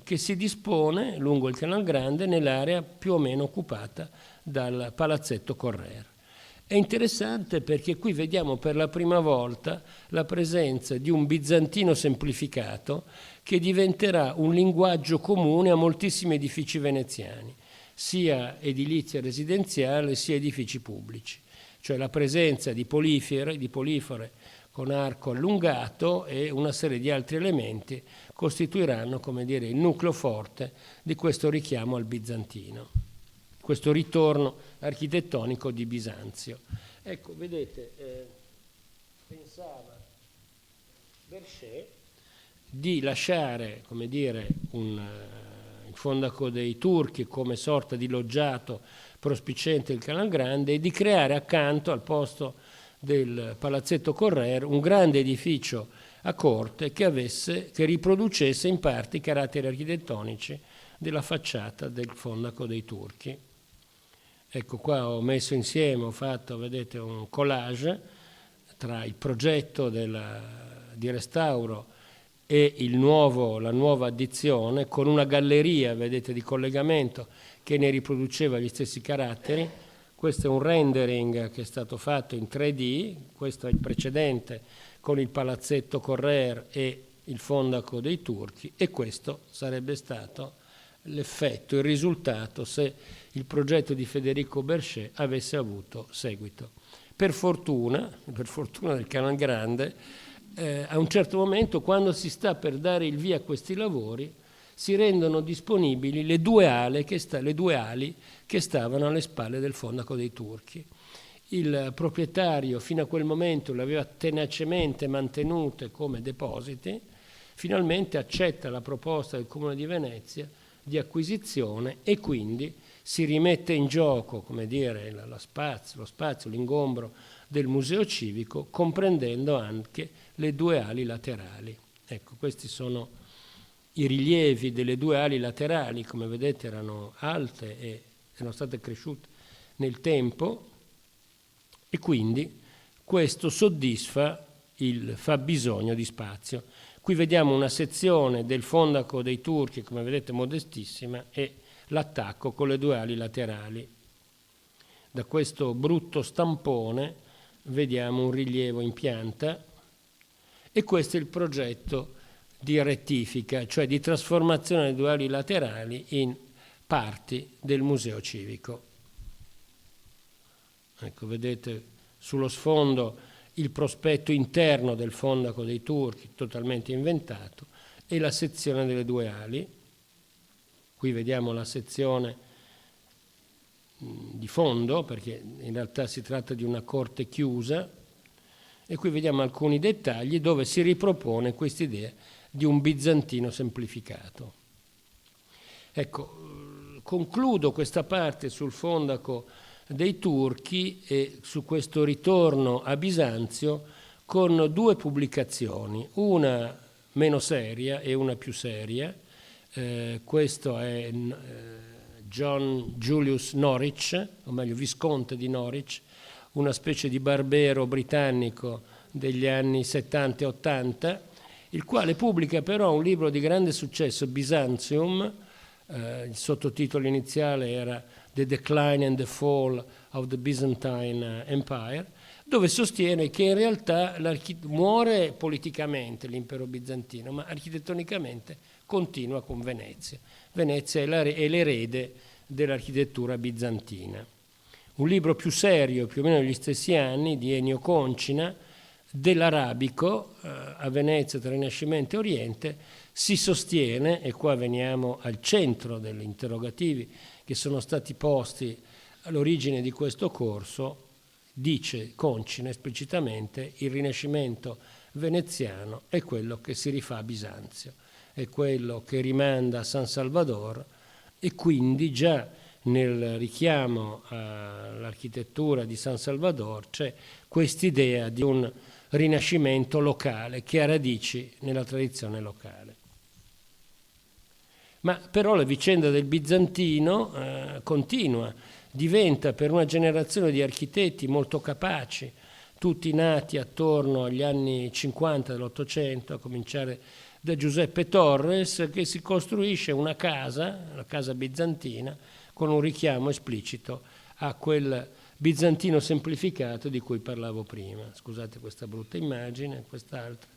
che si dispone lungo il Canal Grande nell'area più o meno occupata dal palazzetto Correr. È interessante perché qui vediamo per la prima volta la presenza di un bizantino semplificato che diventerà un linguaggio comune a moltissimi edifici veneziani, sia edilizia residenziale sia edifici pubblici, cioè la presenza di polifore con arco allungato e una serie di altri elementi costituiranno, come dire, il nucleo forte di questo richiamo al bizantino, questo ritorno architettonico di Bisanzio. Ecco, vedete, pensava Berchet di lasciare, come dire, il Fondaco dei Turchi come sorta di loggiato prospiciente il Canal Grande e di creare accanto, al posto del palazzetto Correr, un grande edificio a corte che riproducesse in parte i caratteri architettonici della facciata del Fondaco dei Turchi. Ecco, qua ho messo insieme, ho fatto, vedete, un collage tra il progetto di restauro e la nuova addizione, con una galleria, vedete, di collegamento che ne riproduceva gli stessi caratteri. Questo è un rendering che è stato fatto in 3D, questo è il precedente con il palazzetto Correr e il Fondaco dei Turchi, e questo sarebbe stato l'effetto, il risultato, se il progetto di Federico Berchet avesse avuto seguito. Per fortuna del Canal Grande, a un certo momento, quando si sta per dare il via a questi lavori, si rendono disponibili le due ali che stavano alle spalle del Fondaco dei Turchi. Il proprietario fino a quel momento le aveva tenacemente mantenute come depositi, finalmente accetta la proposta del Comune di Venezia di acquisizione e quindi si rimette in gioco, come dire, lo spazio, l'ingombro del museo civico, comprendendo anche le due ali laterali. Ecco, questi sono i rilievi delle due ali laterali, come vedete erano alte e erano state cresciute nel tempo, e quindi questo soddisfa il fabbisogno di spazio. Qui vediamo una sezione del fondaco dei Turchi, come vedete modestissima, e l'attacco con le due ali laterali. Da questo brutto stampone vediamo un rilievo in pianta, e questo è il progetto di rettifica, cioè di trasformazione delle due ali laterali in parti del museo civico. Ecco, vedete sullo sfondo il prospetto interno del fondaco dei Turchi, totalmente inventato, e la sezione delle due ali. Qui vediamo la sezione di fondo, perché in realtà si tratta di una corte chiusa, e qui vediamo alcuni dettagli dove si ripropone quest'idea di un bizantino semplificato. Ecco, concludo questa parte sul fondaco dei Turchi e su questo ritorno a Bisanzio con due pubblicazioni, una meno seria e una più seria. Questo è John Julius Norwich, o meglio Visconte di Norwich, una specie di barbero britannico degli anni 70 e 80, il quale pubblica però un libro di grande successo, Byzantium. Il sottotitolo iniziale era The Decline and the Fall of the Byzantine Empire, dove sostiene che in realtà muore politicamente l'impero bizantino, ma architettonicamente continua con Venezia. Venezia è l'erede dell'architettura bizantina. Un libro più serio, più o meno negli stessi anni, di Ennio Concina, dell'arabico a Venezia tra Rinascimento e Oriente, si sostiene, e qua veniamo al centro degli interrogativi che sono stati posti all'origine di questo corso, dice Concina esplicitamente: il Rinascimento veneziano è quello che si rifà a Bisanzio, è quello che rimanda a San Salvador, e quindi già nel richiamo all'architettura di San Salvador c'è quest'idea di un rinascimento locale che ha radici nella tradizione locale. Ma però la vicenda del bizantino continua, diventa per una generazione di architetti molto capaci, tutti nati attorno agli anni 50 dell'Ottocento, a cominciare da Giuseppe Torres, che si costruisce una casa, la casa bizantina, con un richiamo esplicito a quel bizantino semplificato di cui parlavo prima. Scusate questa brutta immagine, quest'altra.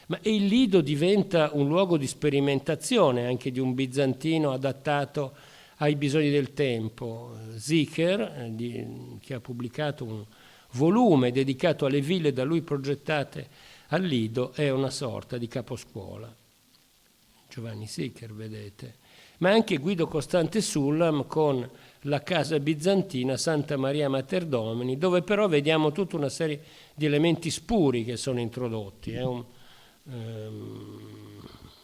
Ma il Lido diventa un luogo di sperimentazione anche di un bizantino adattato ai bisogni del tempo. Zicher, che ha pubblicato un volume dedicato alle ville da lui progettate al Lido, è una sorta di caposcuola. Giovanni Zicher, vedete. Ma anche Guido Costante Sullam con la casa bizantina Santa Maria Mater Domini, dove però vediamo tutta una serie di elementi spuri che sono introdotti. È un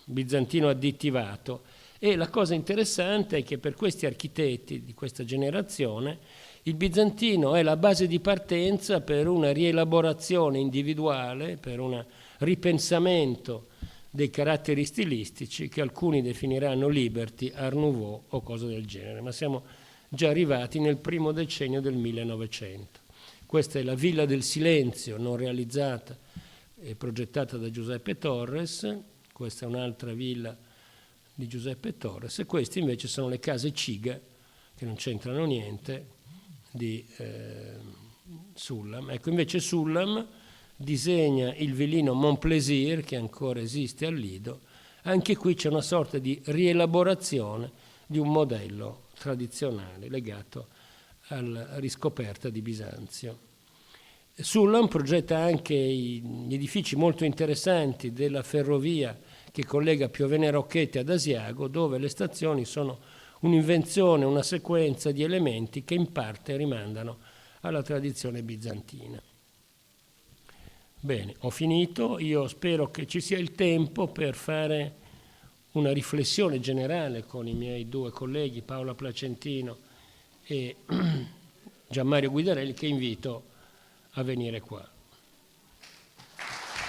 bizantino additivato. E la cosa interessante è che per questi architetti di questa generazione il bizantino è la base di partenza per una rielaborazione individuale, per un ripensamento dei caratteri stilistici che alcuni definiranno Liberty, Art Nouveau o cose del genere, ma siamo già arrivati nel primo decennio del 1900. Questa è la Villa del Silenzio, non realizzata e progettata da Giuseppe Torres, questa è un'altra villa di Giuseppe Torres, e queste invece sono le case Ciga, che non c'entrano niente, di Sullam. Ecco, invece Sullam disegna il villino Montplaisir, che ancora esiste al Lido. Anche qui c'è una sorta di rielaborazione di un modello tradizionale legato alla riscoperta di Bisanzio. Sullam progetta anche gli edifici molto interessanti della ferrovia che collega Piovene Rocchetti ad Asiago, dove le stazioni sono un'invenzione, una sequenza di elementi che in parte rimandano alla tradizione bizantina. Bene, ho finito. Io spero che ci sia il tempo per fare una riflessione generale con i miei due colleghi, Paola Placentino e Gianmario Guidarelli, che invito a venire qua.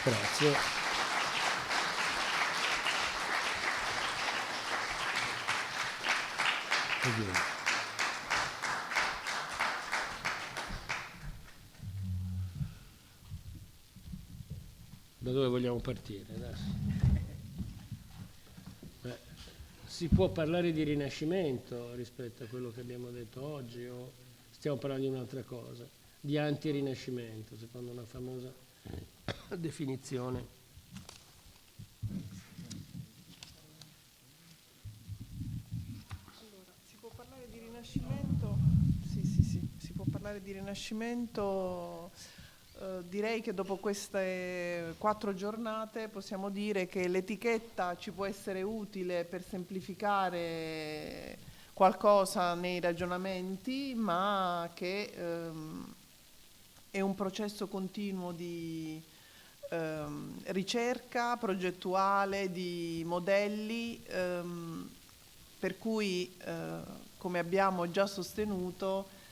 Grazie. Da dove vogliamo partire? Si può parlare di Rinascimento rispetto a quello che abbiamo detto oggi, o stiamo parlando di un'altra cosa, di anti-Rinascimento, secondo una famosa definizione.
Allora, si può parlare di Rinascimento? Sì, si può parlare di Rinascimento. Direi che dopo queste 4 giornate possiamo dire che l'etichetta ci può essere utile per semplificare qualcosa nei ragionamenti, ma che è un processo continuo di ricerca progettuale, di modelli, per cui, come abbiamo già sostenuto,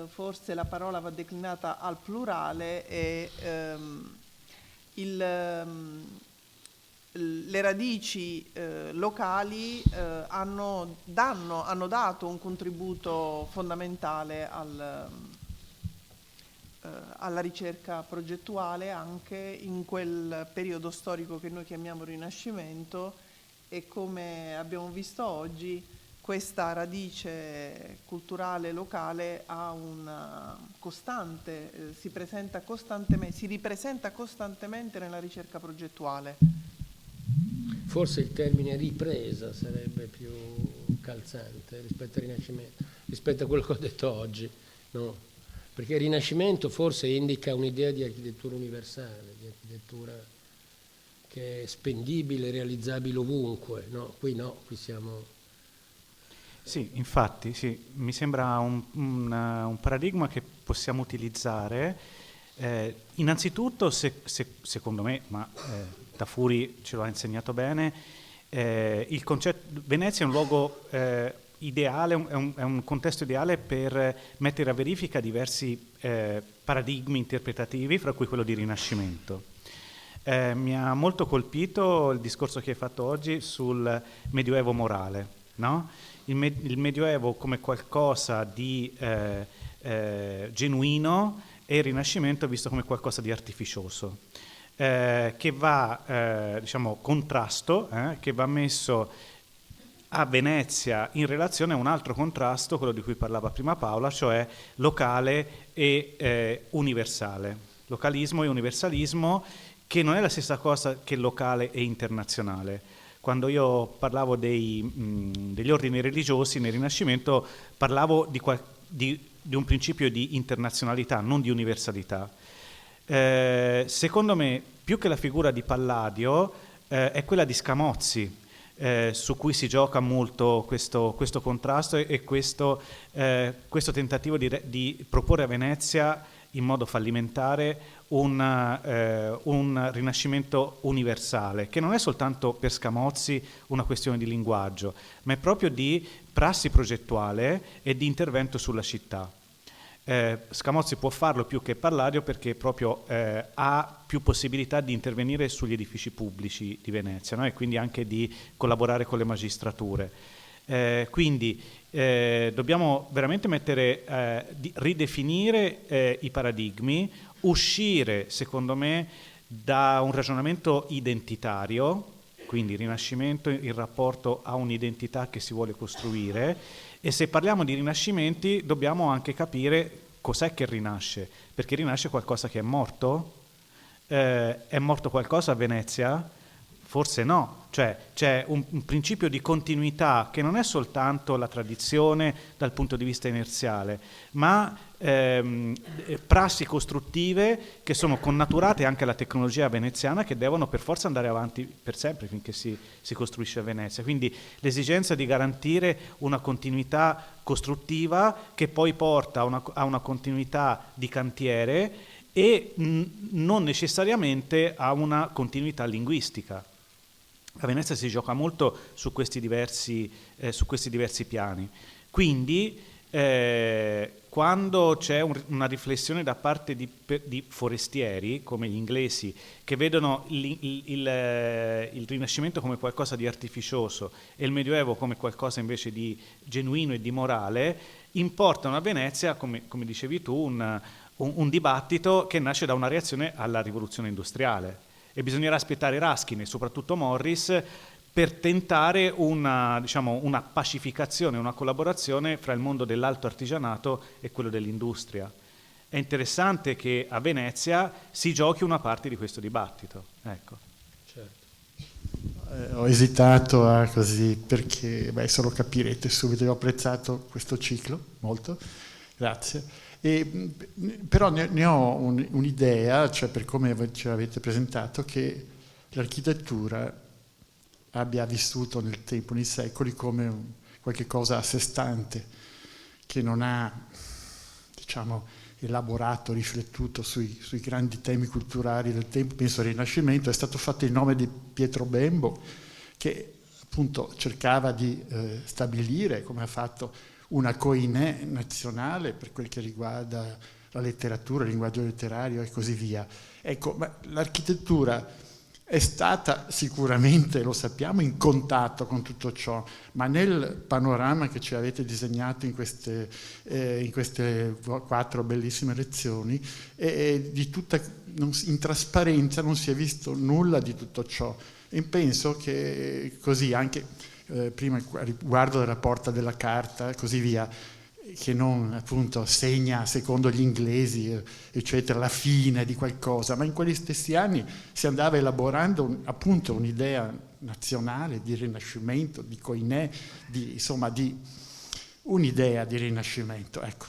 forse la parola va declinata al plurale e le radici locali hanno dato un contributo fondamentale alla ricerca progettuale anche in quel periodo storico che noi chiamiamo Rinascimento, e come abbiamo visto oggi questa radice culturale locale ha una costante, si ripresenta costantemente nella ricerca progettuale.
Forse il termine ripresa sarebbe più calzante rispetto al Rinascimento, rispetto a quello che ho detto oggi, no? Perché il Rinascimento forse indica un'idea di architettura universale, di architettura che è spendibile, realizzabile ovunque, no? Qui siamo...
Sì, infatti, sì, mi sembra un paradigma che possiamo utilizzare. Innanzitutto, secondo me, ma Tafuri ce lo ha insegnato bene, il concetto Venezia è un luogo ideale, è un contesto ideale per mettere a verifica diversi paradigmi interpretativi, fra cui quello di Rinascimento. Mi ha molto colpito il discorso che hai fatto oggi sul Medioevo morale, no? Il Medioevo come qualcosa di genuino e il Rinascimento visto come qualcosa di artificioso, che va, diciamo, contrasto, che va messo a Venezia in relazione a un altro contrasto, quello di cui parlava prima Paola, cioè locale e universale. Localismo e universalismo, che non è la stessa cosa che locale e internazionale. Quando io parlavo degli ordini religiosi nel Rinascimento parlavo di un principio di internazionalità, non di universalità. Secondo me, più che la figura di Palladio, è quella di Scamozzi, su cui si gioca molto questo contrasto e questo tentativo di proporre a Venezia in modo fallimentare un rinascimento universale, che non è soltanto per Scamozzi una questione di linguaggio, ma è proprio di prassi progettuale e di intervento sulla città. Scamozzi può farlo più che Palladio perché proprio ha più possibilità di intervenire sugli edifici pubblici di Venezia, no? E quindi anche di collaborare con le magistrature. Quindi dobbiamo veramente ridefinire i paradigmi, uscire, secondo me, da un ragionamento identitario, quindi Rinascimento in rapporto a un'identità che si vuole costruire, e se parliamo di rinascimenti dobbiamo anche capire cos'è che rinasce, perché rinasce qualcosa che è morto? È morto qualcosa a Venezia? Forse no, cioè c'è un principio di continuità che non è soltanto la tradizione dal punto di vista inerziale, ma prassi costruttive che sono connaturate anche alla tecnologia veneziana, che devono per forza andare avanti per sempre finché si costruisce a Venezia. Quindi l'esigenza di garantire una continuità costruttiva che poi porta a una continuità di cantiere e non necessariamente a una continuità linguistica. A Venezia si gioca molto su questi diversi piani. Quindi quando c'è una riflessione da parte di forestieri, come gli inglesi, che vedono il Rinascimento come qualcosa di artificioso e il Medioevo come qualcosa invece di genuino e di morale, importano a Venezia, come dicevi tu, un dibattito che nasce da una reazione alla rivoluzione industriale. E bisognerà aspettare Ruskin e soprattutto Morris per tentare una pacificazione, una collaborazione fra il mondo dell'alto artigianato e quello dell'industria. È interessante che a Venezia si giochi una parte di questo dibattito. Ecco.
Certo. Ho esitato così perché, solo capirete subito, ho apprezzato questo ciclo molto, grazie. Però ne ho un'idea, cioè per come ce l'avete presentato, che l'architettura abbia vissuto nel tempo, nei secoli, come qualche cosa a sé stante, che non ha, elaborato, riflettuto sui grandi temi culturali del tempo. Penso al Rinascimento. È stato fatto il nome di Pietro Bembo, che appunto cercava di stabilire, come ha fatto, una coinè nazionale per quel che riguarda la letteratura, il linguaggio letterario e così via. Ecco, ma l'architettura è stata sicuramente, lo sappiamo, in contatto con tutto ciò, ma nel panorama che ci avete disegnato in queste 4 bellissime lezioni, in trasparenza non si è visto nulla di tutto ciò. E penso che così anche prima riguardo della porta della carta e così via, che non appunto segna secondo gli inglesi eccetera la fine di qualcosa, ma in quegli stessi anni si andava elaborando appunto un'idea nazionale di rinascimento, di coinè, di un'idea di rinascimento. Ecco,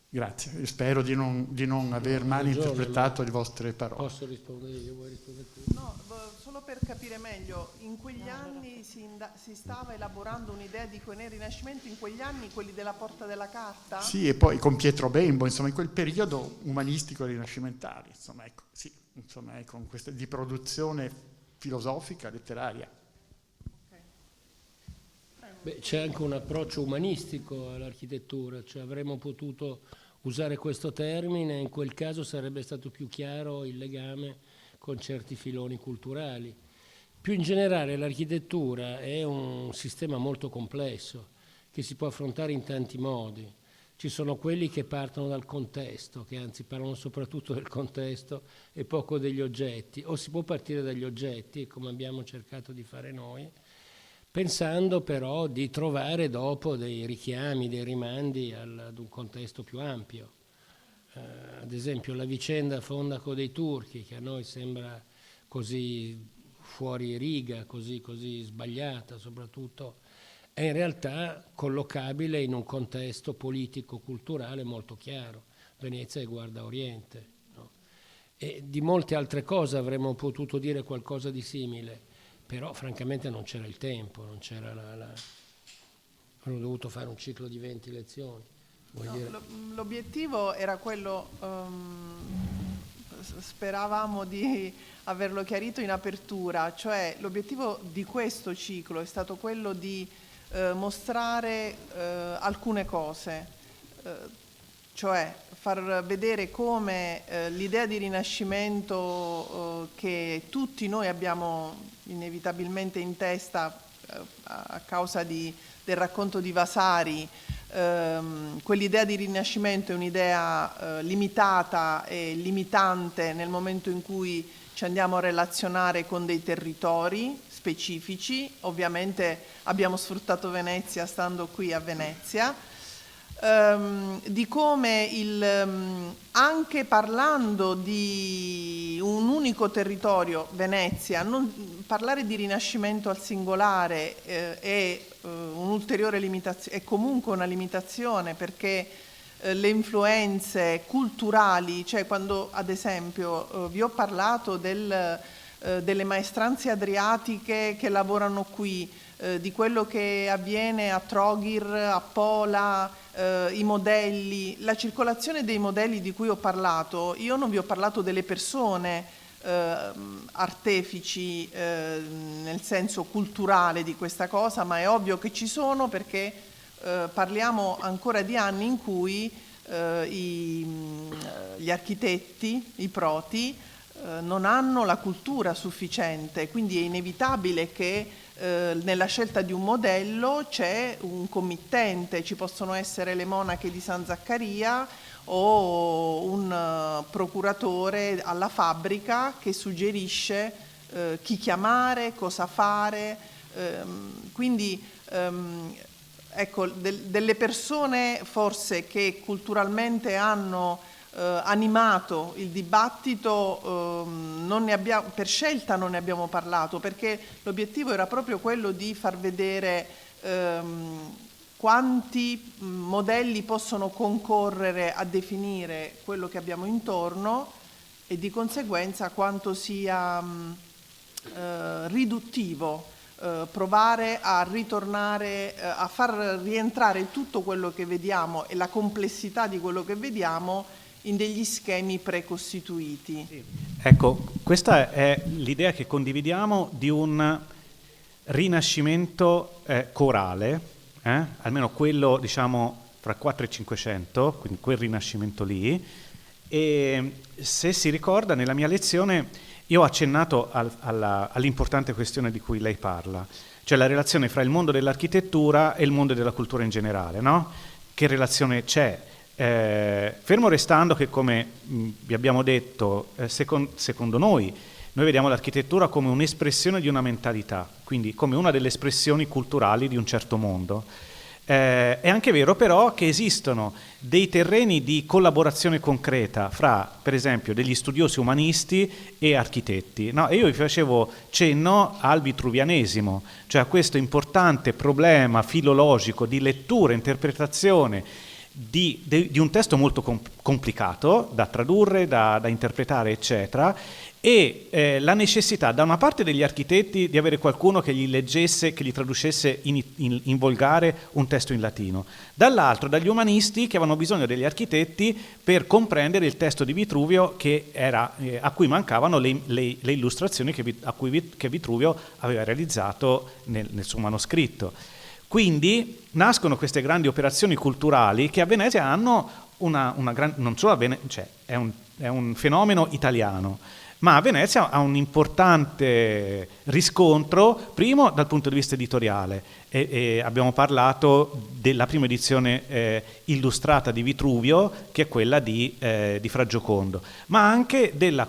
grazie. Spero di non aver mal interpretato le vostre parole.
Posso rispondere io? Vuoi rispondere tu?
No, solo per capire meglio, in quegli anni si stava elaborando un'idea di coinè rinascimento, in quegli anni quelli della Porta della Carta?
Sì, e poi con Pietro Bembo, in quel periodo umanistico rinascimentale, con questa di produzione filosofica, letteraria.
Beh, c'è anche un approccio umanistico all'architettura, cioè avremmo potuto usare questo termine, in quel caso sarebbe stato più chiaro il legame con certi filoni culturali. Più in generale l'architettura è un sistema molto complesso che si può affrontare in tanti modi. Ci sono quelli che partono dal contesto, che anzi parlano soprattutto del contesto e poco degli oggetti, o si può partire dagli oggetti, come abbiamo cercato di fare noi, pensando però di trovare dopo dei richiami, dei rimandi ad un contesto più ampio. Ad esempio la vicenda Fondaco dei Turchi, che a noi sembra così fuori riga, così sbagliata soprattutto, è in realtà collocabile in un contesto politico-culturale molto chiaro. Venezia è guarda Oriente, no? E di molte altre cose avremmo potuto dire qualcosa di simile, però francamente non c'era il tempo, non c'era avremmo dovuto fare un ciclo di 20 lezioni.
L'obiettivo era quello, speravamo di averlo chiarito in apertura, cioè l'obiettivo di questo ciclo è stato quello di mostrare alcune cose, cioè far vedere come l'idea di rinascimento che tutti noi abbiamo inevitabilmente in testa a causa del racconto di Vasari, quell'idea di rinascimento è un'idea limitata e limitante nel momento in cui ci andiamo a relazionare con dei territori specifici. Ovviamente abbiamo sfruttato Venezia stando qui a Venezia, di come anche parlando di un unico territorio, Venezia, parlare di rinascimento al singolare è un'ulteriore limitazione, è comunque una limitazione, perché le influenze culturali, cioè quando ad esempio vi ho parlato delle maestranze adriatiche che lavorano qui, di quello che avviene a Trogir, a Pola, i modelli, la circolazione dei modelli di cui ho parlato, io non vi ho parlato delle persone artefici nel senso culturale di questa cosa, ma è ovvio che ci sono, perché parliamo ancora di anni in cui gli architetti, i proti, non hanno la cultura sufficiente, quindi è inevitabile che nella scelta di un modello c'è un committente, ci possono essere le monache di San Zaccaria o un procuratore alla fabbrica che suggerisce chi chiamare, cosa fare, quindi ecco, delle persone forse che culturalmente hanno animato il dibattito, per scelta non ne abbiamo parlato, perché l'obiettivo era proprio quello di far vedere quanti modelli possono concorrere a definire quello che abbiamo intorno e di conseguenza quanto sia riduttivo provare a ritornare, a far rientrare tutto quello che vediamo e la complessità di quello che vediamo in degli schemi precostituiti.
Sì. Ecco, questa è l'idea che condividiamo di un rinascimento corale, almeno quello diciamo fra 4 e 500, quindi quel rinascimento lì. E se si ricorda, nella mia lezione io ho accennato all'importante questione di cui lei parla, cioè la relazione fra il mondo dell'architettura e il mondo della cultura in generale, no? Che relazione c'è? Fermo restando che, come vi abbiamo detto, secondo noi vediamo l'architettura come un'espressione di una mentalità, quindi come una delle espressioni culturali di un certo mondo. È anche vero però che esistono dei terreni di collaborazione concreta fra, per esempio, degli studiosi umanisti e architetti, no? E io vi facevo cenno al vitruvianesimo, cioè a questo importante problema filologico di lettura, interpretazione di un testo molto complicato da tradurre, da interpretare, eccetera, e la necessità da una parte degli architetti di avere qualcuno che gli leggesse, che gli traducesse in volgare un testo in latino, dall'altro dagli umanisti che avevano bisogno degli architetti per comprendere il testo di Vitruvio a cui mancavano le illustrazioni che Vitruvio aveva realizzato nel suo manoscritto. Quindi nascono queste grandi operazioni culturali che a Venezia hanno non solo cioè è un fenomeno italiano, ma a Venezia ha un importante riscontro, primo dal punto di vista editoriale, e abbiamo parlato della prima edizione illustrata di Vitruvio, che è quella di Fra Giocondo, ma anche della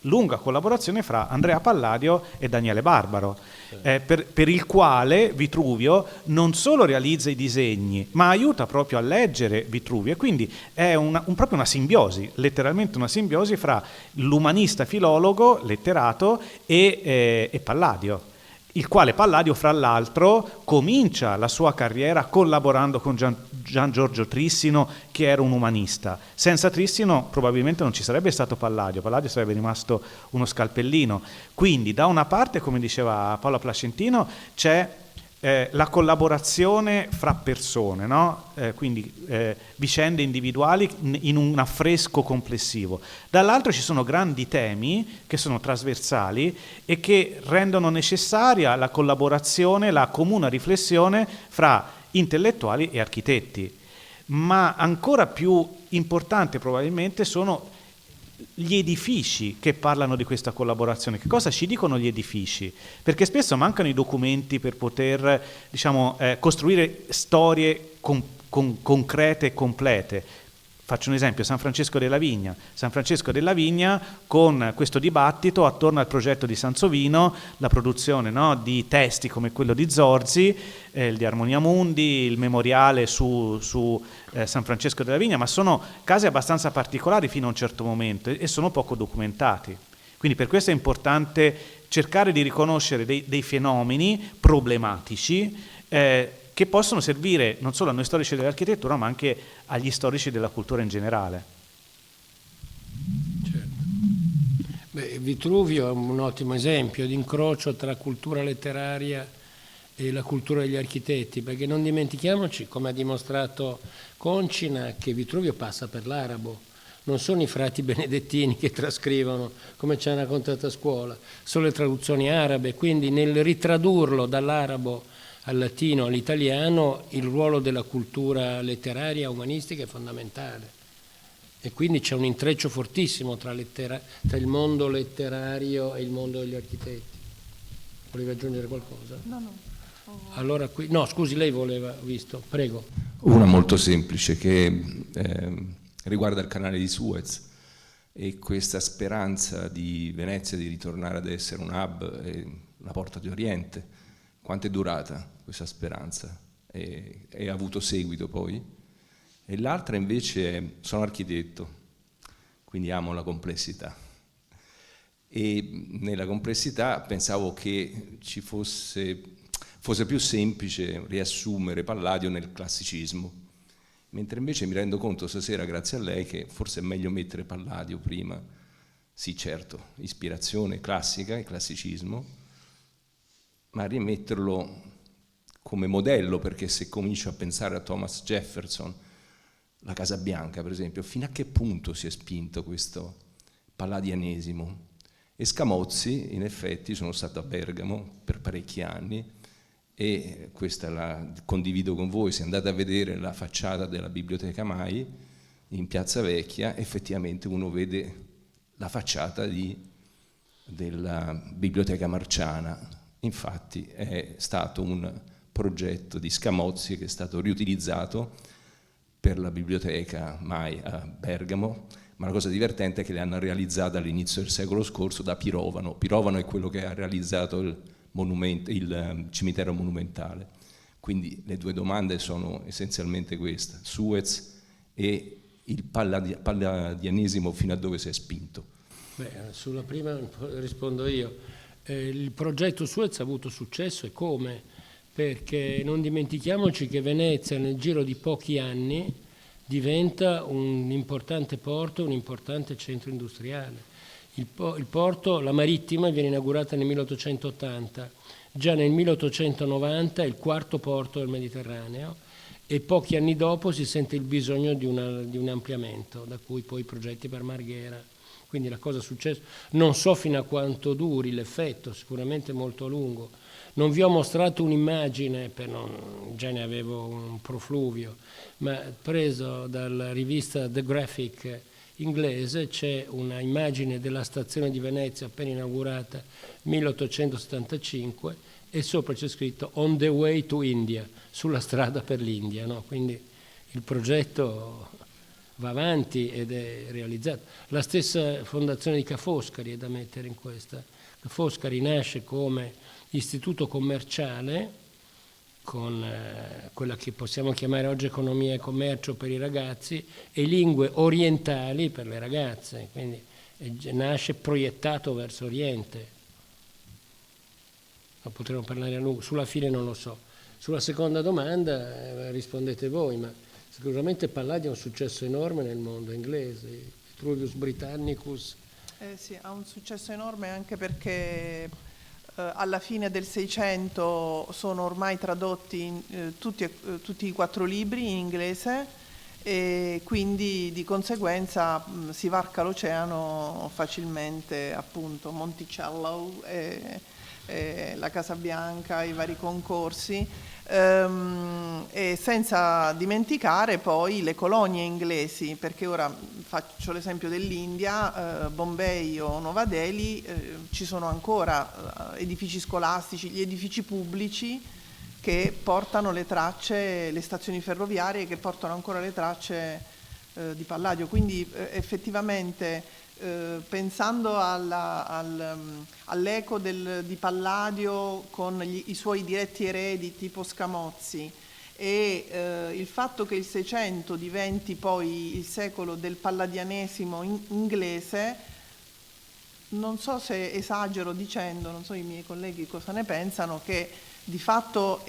lunga collaborazione fra Andrea Palladio e Daniele Barbaro, per il quale Vitruvio non solo realizza i disegni, ma aiuta proprio a leggere Vitruvio, e quindi è proprio una simbiosi, letteralmente una simbiosi fra l'umanista filologo, letterato e Palladio, il quale Palladio, fra l'altro, comincia la sua carriera collaborando con Gian Giorgio Trissino, che era un umanista. Senza Trissino probabilmente non ci sarebbe stato Palladio sarebbe rimasto uno scalpellino. Quindi da una parte, come diceva Paola Placentino, c'è la collaborazione fra persone, no? Quindi vicende individuali in un affresco complessivo. Dall'altro ci sono grandi temi che sono trasversali e che rendono necessaria la collaborazione, la comune riflessione fra intellettuali e architetti. Ma ancora più importante probabilmente sono gli edifici che parlano di questa collaborazione. Che cosa ci dicono gli edifici? Perché spesso mancano i documenti per poter, costruire storie concrete e complete. Faccio un esempio, San Francesco della Vigna. San Francesco della Vigna, con questo dibattito attorno al progetto di Sansovino, la produzione, no, di testi come quello di Zorzi, il di Armonia Mundi, il memoriale su San Francesco della Vigna, ma sono casi abbastanza particolari fino a un certo momento e sono poco documentati. Quindi per questo è importante cercare di riconoscere dei fenomeni problematici che possono servire non solo a noi storici dell'architettura, ma anche agli storici della cultura in generale.
Certo. Vitruvio è un ottimo esempio di incrocio tra cultura letteraria e la cultura degli architetti, perché non dimentichiamoci, come ha dimostrato Concina, che Vitruvio passa per l'arabo. Non sono i frati benedettini che trascrivono, come ci hanno raccontato a scuola, sono le traduzioni arabe, quindi nel ritradurlo dall'arabo al latino, all'italiano, il ruolo della cultura letteraria umanistica è fondamentale. E quindi c'è un intreccio fortissimo tra il mondo letterario e il mondo degli architetti. Volevi aggiungere qualcosa?
No.
Allora, no, scusi, lei voleva, visto, prego.
Una molto semplice che riguarda il canale di Suez e questa speranza di Venezia di ritornare ad essere un hub, una porta di Oriente. Quanto è durata questa speranza? E ha avuto seguito poi? E l'altra invece sono architetto, quindi amo la complessità. E nella complessità pensavo che ci fosse più semplice riassumere Palladio nel classicismo, mentre invece mi rendo conto stasera, grazie a lei, che forse è meglio mettere Palladio prima. Sì, certo, ispirazione classica e classicismo, ma rimetterlo come modello, perché se comincio a pensare a Thomas Jefferson, la Casa Bianca per esempio, fino a che punto si è spinto questo palladianesimo? E Scamozzi, in effetti, sono stato a Bergamo per parecchi anni e questa la condivido con voi. Se andate a vedere la facciata della Biblioteca Mai in Piazza Vecchia, effettivamente uno vede la facciata della Biblioteca Marciana. Infatti è stato un progetto di Scamozzi che è stato riutilizzato per la Biblioteca Mai a Bergamo, ma la cosa divertente è che le hanno realizzate all'inizio del secolo scorso da Pirovano. Pirovano è quello che ha realizzato il cimitero monumentale. Quindi le due domande sono essenzialmente queste: Suez e il palladianesimo fino a dove si è spinto.
Beh, sulla prima rispondo io. Il progetto Suez ha avuto successo, e come? Perché non dimentichiamoci che Venezia nel giro di pochi anni diventa un importante porto, un importante centro industriale. Il porto, la Marittima, viene inaugurata nel 1880, già nel 1890 è il quarto porto del Mediterraneo e pochi anni dopo si sente il bisogno di un ampliamento, da cui poi i progetti per Marghera. Quindi la cosa è successa, non so fino a quanto duri l'effetto, sicuramente molto a lungo. Non vi ho mostrato un'immagine, già ne avevo un profluvio, ma preso dalla rivista The Graphic inglese c'è una immagine della stazione di Venezia appena inaugurata 1875 e sopra c'è scritto On the way to India, sulla strada per l'India, no? Quindi il progetto va avanti ed è realizzato. La stessa fondazione di Ca' Foscari è da mettere in questa. Ca' Foscari nasce come istituto commerciale con quella che possiamo chiamare oggi economia e commercio per i ragazzi e lingue orientali per le ragazze, quindi nasce proiettato verso Oriente. Ma potremmo parlare a lungo, sulla fine non lo so. Sulla seconda domanda rispondete voi, ma sicuramente Palladio ha un successo enorme nel mondo inglese, Vitruvius Britannicus.
Sì, ha un successo enorme anche perché alla fine del Seicento sono ormai tradotti tutti i 4 libri in inglese e quindi di conseguenza si varca l'oceano facilmente, appunto Monticello la Casa Bianca, i vari concorsi, e senza dimenticare poi le colonie inglesi, perché ora faccio l'esempio dell'India, Bombay o Nuova Delhi, ci sono ancora edifici scolastici, gli edifici pubblici che portano le tracce, le stazioni ferroviarie che portano ancora le tracce di Palladio, quindi effettivamente pensando all'eco di Palladio con i suoi diretti eredi tipo Scamozzi e il fatto che il Seicento diventi poi il secolo del palladianesimo inglese, non so se esagero dicendo, non so i miei colleghi cosa ne pensano, che di fatto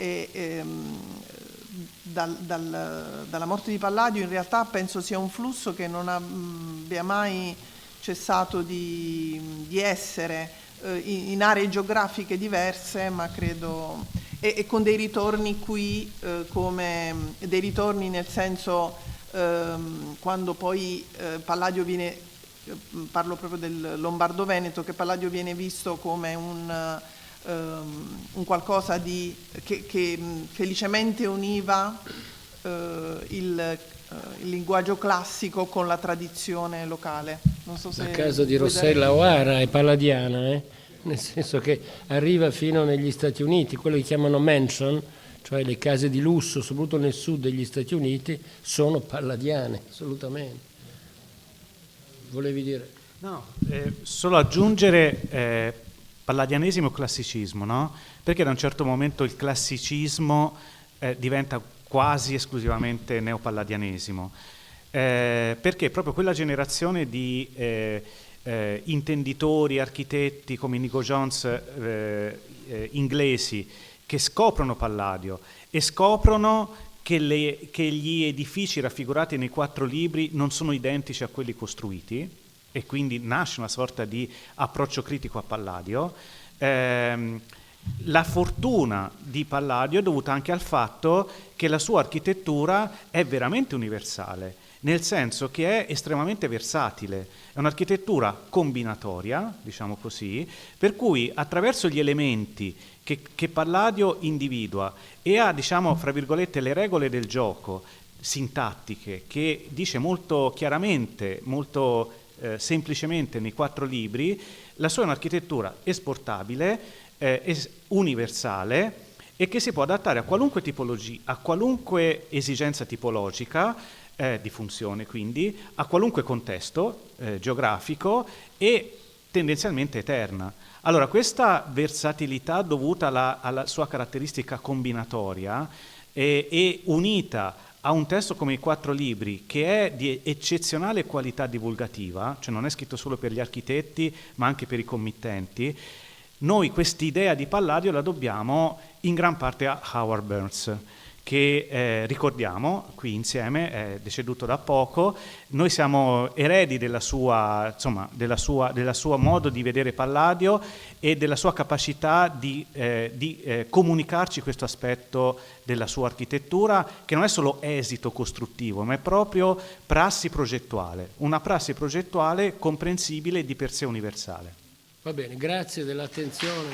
dalla morte di Palladio in realtà penso sia un flusso che non abbia mai cessato di essere in aree geografiche diverse, ma credo e con dei ritorni qui, come dei ritorni nel senso quando poi Palladio viene, parlo proprio del Lombardo-Veneto, che Palladio viene visto come un qualcosa che felicemente univa il linguaggio classico con la tradizione locale. Non so se
il caso di Rossella O'Hara è palladiana, nel senso che arriva fino negli Stati Uniti, quello che chiamano mansion, cioè le case di lusso, soprattutto nel sud degli Stati Uniti, sono palladiane, assolutamente. Volevi dire?
No, solo aggiungere palladianesimo o classicismo, no? Perché da un certo momento il classicismo diventa quasi esclusivamente neopalladianesimo, perché proprio quella generazione di intenditori, architetti come Inigo Jones inglesi che scoprono Palladio e scoprono che gli edifici raffigurati nei 4 libri non sono identici a quelli costruiti, e quindi nasce una sorta di approccio critico a Palladio. La fortuna di Palladio è dovuta anche al fatto che la sua architettura è veramente universale, nel senso che è estremamente versatile, è un'architettura combinatoria, diciamo così, per cui attraverso gli elementi che Palladio individua e ha, diciamo, fra virgolette, le regole del gioco sintattiche, che dice molto chiaramente, molto semplicemente nei 4 libri, la sua è un'architettura esportabile, universale e che si può adattare a qualunque tipologia, a qualunque esigenza tipologica di funzione, quindi a qualunque contesto geografico e tendenzialmente eterna. Allora, questa versatilità dovuta alla sua caratteristica combinatoria e unita a un testo come i 4 libri, che è di eccezionale qualità divulgativa, cioè non è scritto solo per gli architetti ma anche per i committenti, noi quest'idea di Palladio la dobbiamo in gran parte a Howard Burns, che ricordiamo qui insieme, è deceduto da poco. Noi siamo eredi della sua modo di vedere Palladio e della sua capacità di comunicarci questo aspetto della sua architettura, che non è solo esito costruttivo, ma è proprio prassi progettuale, una prassi progettuale comprensibile e di per sé universale.
Va bene, grazie dell'attenzione.